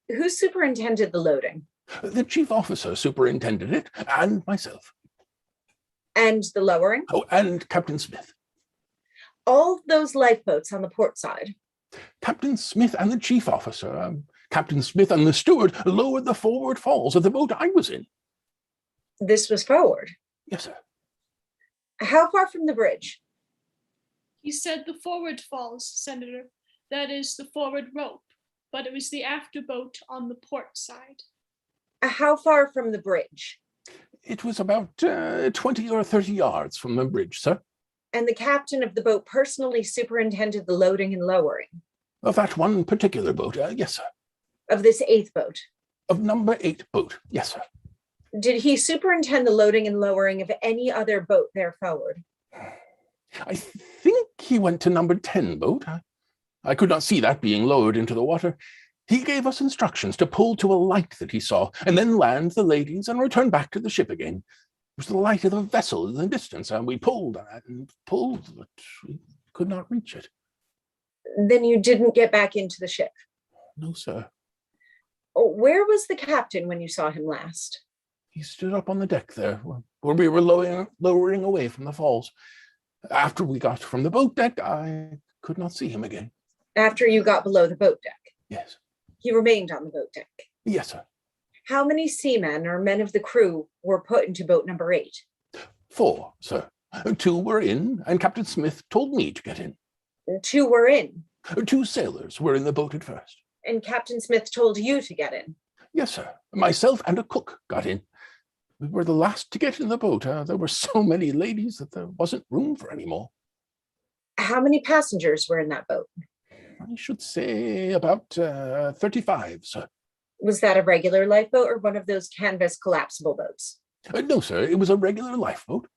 Who superintended the loading? The chief officer superintended it, and myself. And the lowering? Oh, and Captain Smith. All those lifeboats on the port side? Captain Smith and the chief officer, Captain Smith and the steward lowered the forward falls of the boat I was in. This was forward? Yes, sir. How far from the bridge? He said the forward falls, Senator. That is the forward rope, but it was the afterboat on the port side. How far from the bridge? It was about 20 or 30 yards from the bridge, sir. And the captain of the boat personally superintended the loading and lowering? Of that one particular boat, yes, sir. Of this 8th boat? Of number 8 boat, yes, sir. Did he superintend the loading and lowering of any other boat there forward? I think he went to number 10 boat. I could not see that being lowered into the water. He gave us instructions to pull to a light that he saw, and then land the ladies and return back to the ship again. It was the light of the vessel in the distance, and we pulled and pulled, but we could not reach it. Then you didn't get back into the ship? No, sir. Oh, where was the captain when you saw him last? He stood up on the deck there, where we were lowering away from the falls. After we got from the boat deck, I could not see him again. After you got below the boat deck? Yes. He remained on the boat deck? Yes, sir. How many seamen or men of the crew were put into boat number 8? 4, sir. 2 were in, and Captain Smith told me to get in. 2 were in? 2 sailors were in the boat at first. And Captain Smith told you to get in? Yes, sir. Myself and a cook got in. We were the last to get in the boat. There were so many ladies that there wasn't room for any more. How many passengers were in that boat? I should say about 35, sir. Was that a regular lifeboat or one of those canvas collapsible boats? No, sir, it was a regular lifeboat.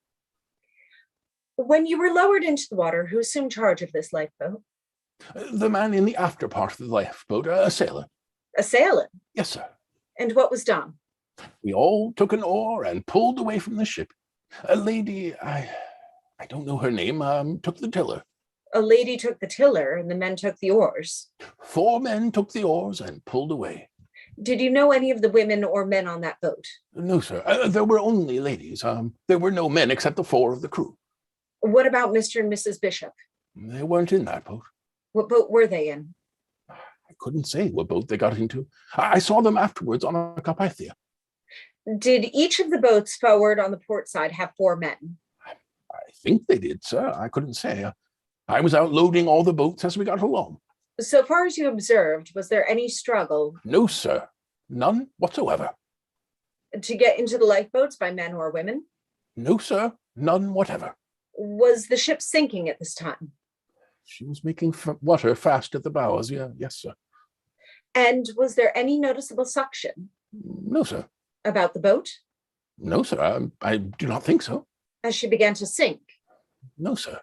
When you were lowered into the water, who assumed charge of this lifeboat? The man in the after part of the lifeboat, a sailor. A sailor. Yes, sir. And what was done? We all took an oar and pulled away from the ship. A lady, I don't know her name, took the tiller. A lady took the tiller and the men took the oars. 4 men took the oars and pulled away. Did you know any of the women or men on that boat? No, sir. There were only ladies. There were no men except the 4 of the crew. What about Mr. and Mrs. Bishop? They weren't in that boat. What boat were they in? I couldn't say what boat they got into. I saw them afterwards on a Carpathia. Did each of the boats forward on the port side have 4 men? I think they did, sir. I couldn't say. I was out loading all the boats as we got along. So far as you observed, was there any struggle No, sir. None whatsoever. to get into the lifeboats by men or women? No, sir. None whatever. Was the ship sinking at this time? She was making water fast at the bows. Yeah, yes, sir. And was there any noticeable suction No, sir. about the boat No, sir. I do not think so. as she began to sink? No, sir.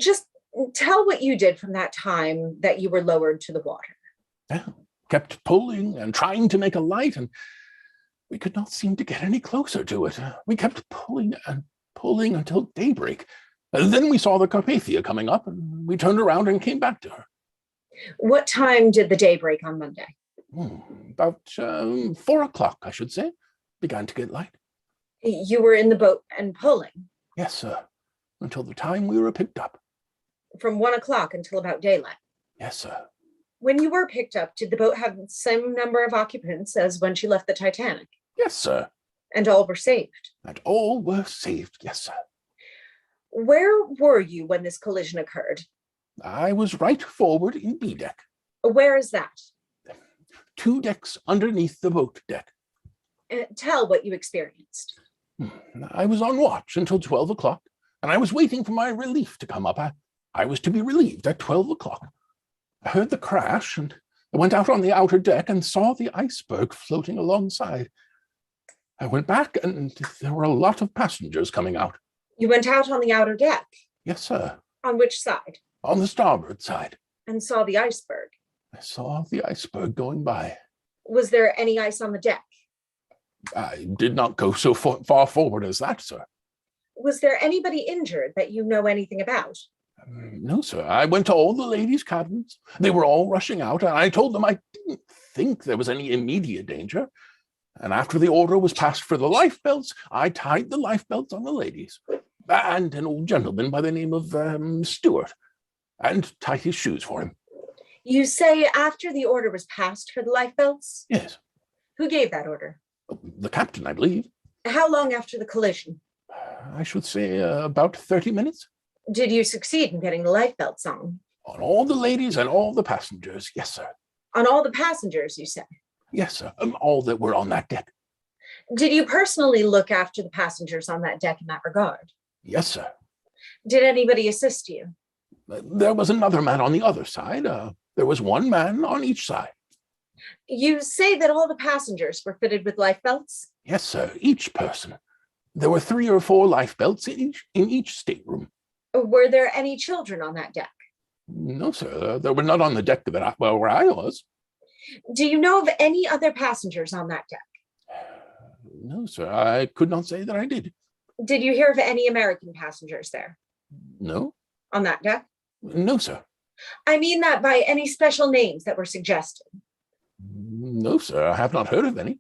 Just tell what you did from that time that you were lowered to the water. Yeah. Kept pulling and trying to make a light, and we could not seem to get any closer to it. We kept pulling and pulling until daybreak. And then we saw the Carpathia coming up, and we turned around and came back to her. What time did the day break on Monday? About 4 o'clock, I should say. Began to get light. You were in the boat and pulling Yes, sir. Until the time we were picked up. from 1 o'clock until about daylight. Yes, sir. When you were picked up, did the boat have the same number of occupants as when she left the Titanic? Yes, sir. And all were saved? And all were saved. Yes, sir. Where were you when this collision occurred? I was right forward in B deck. Where is that? 2 decks underneath the boat deck. Tell what you experienced. I was on watch until 12 o'clock, and I was waiting for my relief to come up. I was to be relieved at 12 o'clock. I heard the crash, and I went out on the outer deck and saw the iceberg floating alongside. I went back, and there were a lot of passengers coming out. You went out on the outer deck? Yes, sir. On which side? On the starboard side. And saw the iceberg? I saw the iceberg going by. Was there any ice on the deck? I did not go so far forward as that, sir. Was there anybody injured that you know anything about? No, sir. I went to all the ladies' cabins. They were all rushing out, and I told them I didn't think there was any immediate danger. And after the order was passed for the life belts, I tied the life belts on the ladies and an old gentleman by the name of Stewart, and tied his shoes for him. You say after the order was passed for the life belts? Yes. Who gave that order? The captain, I believe. How long after the collision? I should say about 30 minutes. Did you succeed in getting the life belts on? On all the ladies and all the passengers, yes, sir. On all the passengers, you say? Yes, sir. All that were on that deck. Did you personally look after the passengers on that deck in that regard? Yes, sir. Did anybody assist you? There was another man on the other side. There was 1 man on each side. You say that all the passengers were fitted with life belts? Yes, sir. Each person. There were 3 or 4 life belts in each stateroom. Were there any children on that deck? No, sir. There were none on the deck where I was. Do you know of any other passengers on that deck? No, sir. I could not say that I did. Did you hear of any American passengers there No. on that deck? No, sir. I mean that by any special names that were suggested. No, sir. I have not heard of any.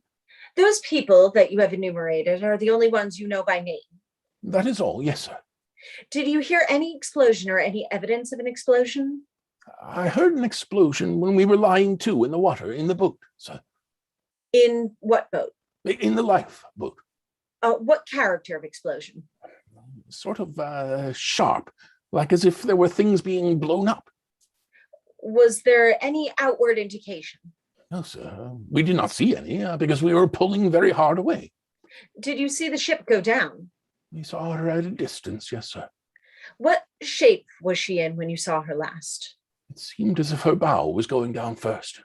Those people that you have enumerated are the only ones you know by name. That is all. Yes, sir. Did you hear any explosion or any evidence of an explosion? I heard an explosion when we were lying to in the water in the boat, sir. In what boat? In the lifeboat. What character of explosion? Sort of sharp, like as if there were things being blown up. Was there any outward indication? No, sir. We did not see any because we were pulling very hard away. Did you see the ship go down? We saw her at a distance, yes, sir. What shape was she in when you saw her last? It seemed as if her bow was going down first.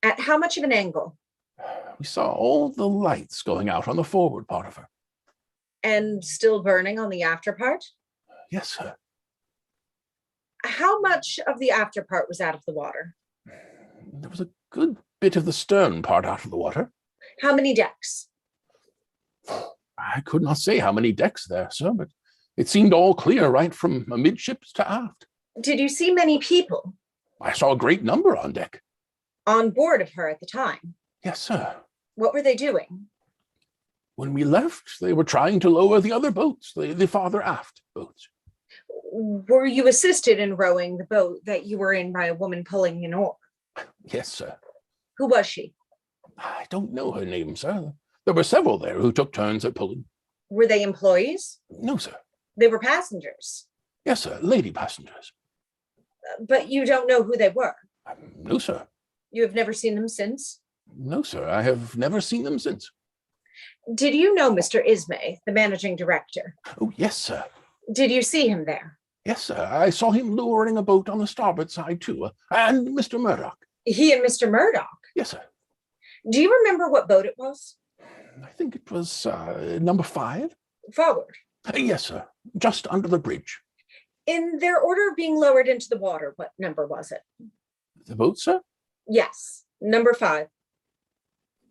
At how much of an angle? We saw all the lights going out on the forward part of her. And still burning on the after part? Yes, sir. How much of the after part was out of the water? There was a good bit of the stern part out of the water. How many decks? I could not say how many decks there, sir, but it seemed all clear right from amidships to aft. Did you see many people I saw a great number on deck. on board of her at the time? Yes, sir. What were they doing? When we left, they were trying to lower the other boats, the farther aft boats. Were you assisted in rowing the boat that you were in by a woman pulling an oar? Yes, sir. Who was she? I don't know her name, sir. There were several there who took turns at pulling. Were they employees? No, sir. They were passengers. Yes, sir. Lady passengers. But you don't know who they were. No, sir. You have never seen them since? No, sir. I have never seen them since. Did you know Mr. Ismay, the managing director? Oh, yes, sir. Did you see him there? Yes, sir. I saw him lowering a boat on the starboard side, too. And Mr. Murdoch. He and Mr. Murdoch? Yes, sir. Do you remember what boat it was? I think it was number 5. Forward. Yes, sir. Just under the bridge. In their order of being lowered into the water, what number was it? The boat, sir? Yes, number 5.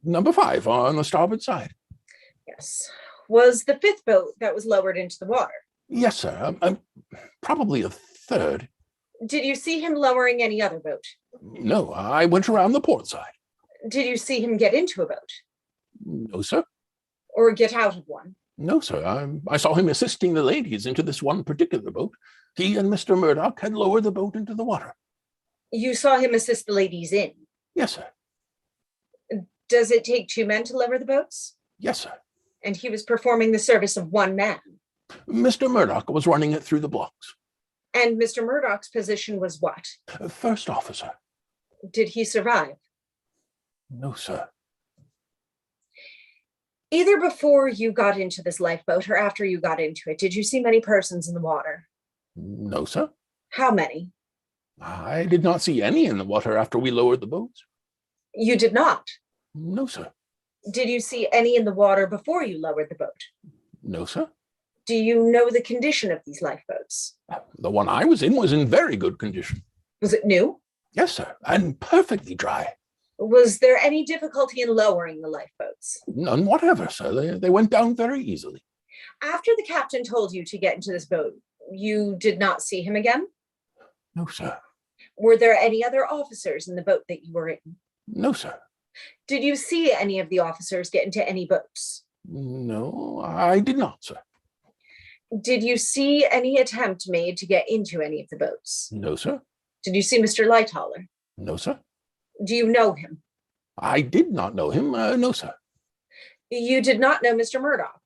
Number 5 on the starboard side. Yes. Was the 5th boat that was lowered into the water? Yes, sir. Probably a 3rd. Did you see him lowering any other boat? No, I went around the port side. Did you see him get into a boat No, sir. or get out of one? No, sir. I saw him assisting the ladies into this one particular boat. He and Mr. Murdoch had lowered the boat into the water. You saw him assist the ladies in. Yes, sir. Does it take 2 men to lower the boats? Yes, sir. And he was performing the service of 1 man. Mr. Murdoch was running it through the blocks. And Mr. Murdoch's position was what? First officer. Did he survive? No, sir. Either before you got into this lifeboat or after you got into it, did you see many persons in the water? No, sir. How many? I did not see any in the water after we lowered the boats. You did not. No, sir. Did you see any in the water before you lowered the boat? No, sir. Do you know the condition of these lifeboats? The one I was in very good condition. Was it new? Yes, sir. And perfectly dry. Was there any difficulty in lowering the lifeboats? None whatever, sir. They went down very easily. After the captain told you to get into this boat, you did not see him again? No, sir. Were there any other officers in the boat that you were in? No, sir. Did you see any of the officers get into any boats? No, I did not, sir. Did you see any attempt made to get into any of the boats? No, sir. Did you see Mr. Lightoller? No, sir. Do you know him? I did not know him. No, sir. You did not know Mr. Murdoch?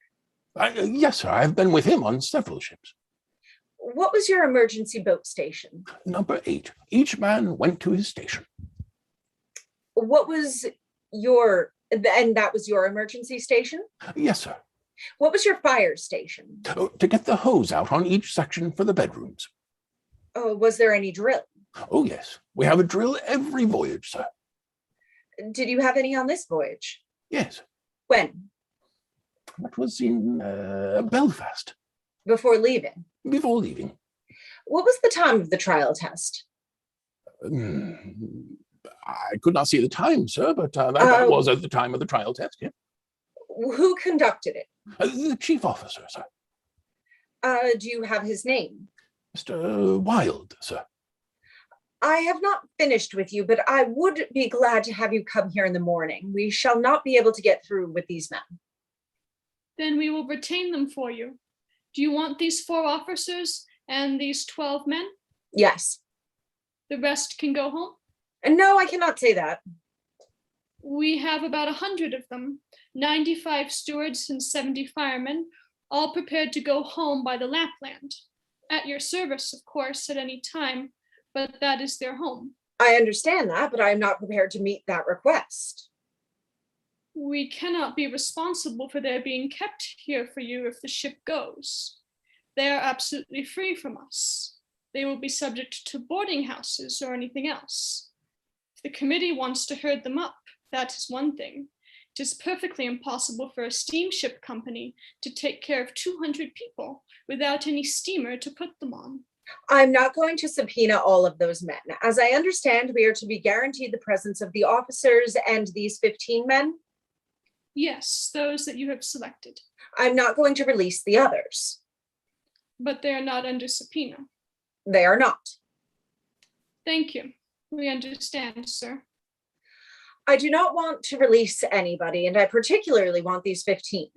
Yes, sir. I've been with him on several ships. What was your emergency boat station? Number 8. Each man went to his station. What was your, and that was your emergency station? Yes, sir. What was your fire station? To get the hose out on each section for the bedrooms. Oh, was there any drill? Oh, yes. We have a drill every voyage, sir. Did you have any on this voyage? Yes. When? That was in Belfast, Before leaving? before leaving. What was the time of the trial test? I could not see the time, sir, but that was at the time of the trial test, yeah. Who conducted it? The chief officer, sir. Do you have his name? Mr. Wilde, sir. I have not finished with you, but I would be glad to have you come here in the morning. We shall not be able to get through with these men. Then we will retain them for you. Do you want these 4 officers and these 12 men? Yes. The rest can go home? No, I cannot say that. We have about 100 of them, 95 stewards and 70 firemen, all prepared to go home by the Lapland. At your service, of course, at any time, but that is their home. I understand that, but I am not prepared to meet that request. We cannot be responsible for their being kept here for you if the ship goes. They are absolutely free from us. They will be subject to boarding houses or anything else. If the committee wants to herd them up, that is one thing. It is perfectly impossible for a steamship company to take care of 200 people without any steamer to put them on. I'm not going to subpoena all of those men. As I understand, we are to be guaranteed the presence of the officers and these 15 men. Yes, those that you have selected. I'm not going to release the others. But they are not under subpoena. They are not. Thank you. We understand, sir. I do not want to release anybody, and I particularly want these 15.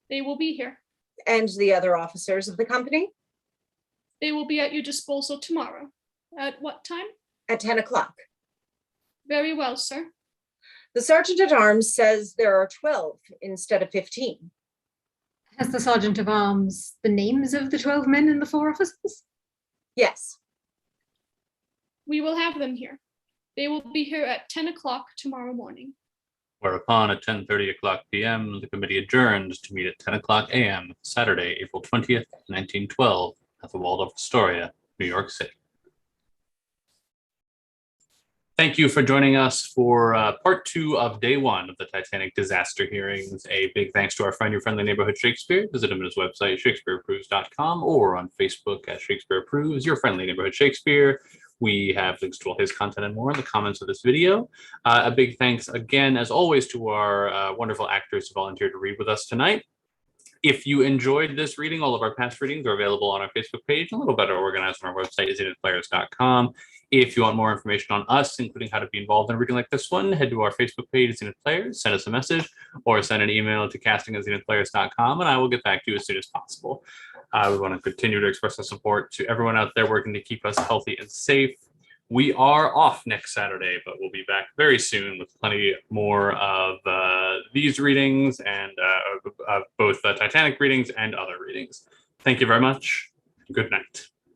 They will be here. And the other officers of the company? They will be at your disposal tomorrow. At what time? At 10 o'clock. Very well, sir. The sergeant at arms says there are 12 instead of 15. Has the sergeant of arms the names of the 12 men and the 4 officers? Yes. We will have them here. They will be here at 10 o'clock tomorrow morning. Whereupon at 10:30 p.m., the committee adjourned to meet at 10 o'clock a.m. Saturday, April 20th, 1912, at the Waldorf Astoria, New York City. Thank you for joining us for part 2 of day 1 of the Titanic disaster hearings. A big thanks to our friend, your friendly neighborhood Shakespeare. Visit him at his website, shakespeareapproves.com, or on Facebook at Shakespeare Approves, your friendly neighborhood Shakespeare. We have links to all his content and more in the comments of this video. A big thanks again, as always, to our wonderful actors who volunteered to read with us tonight. If you enjoyed this reading, all of our past readings are available on our Facebook page, a little better organized on our website, isn'titplayers.com. If you want more information on us, including how to be involved in a reading like this one, head to our Facebook page, Isn't It Players, send us a message, or send an email to casting@isn'titplayers.com, and I will get back to you as soon as possible. We want to continue to express our support to everyone out there working to keep us healthy and safe. We are off next Saturday, but we'll be back very soon with plenty more of these readings and both Titanic readings and other readings. Thank you very much. Good night.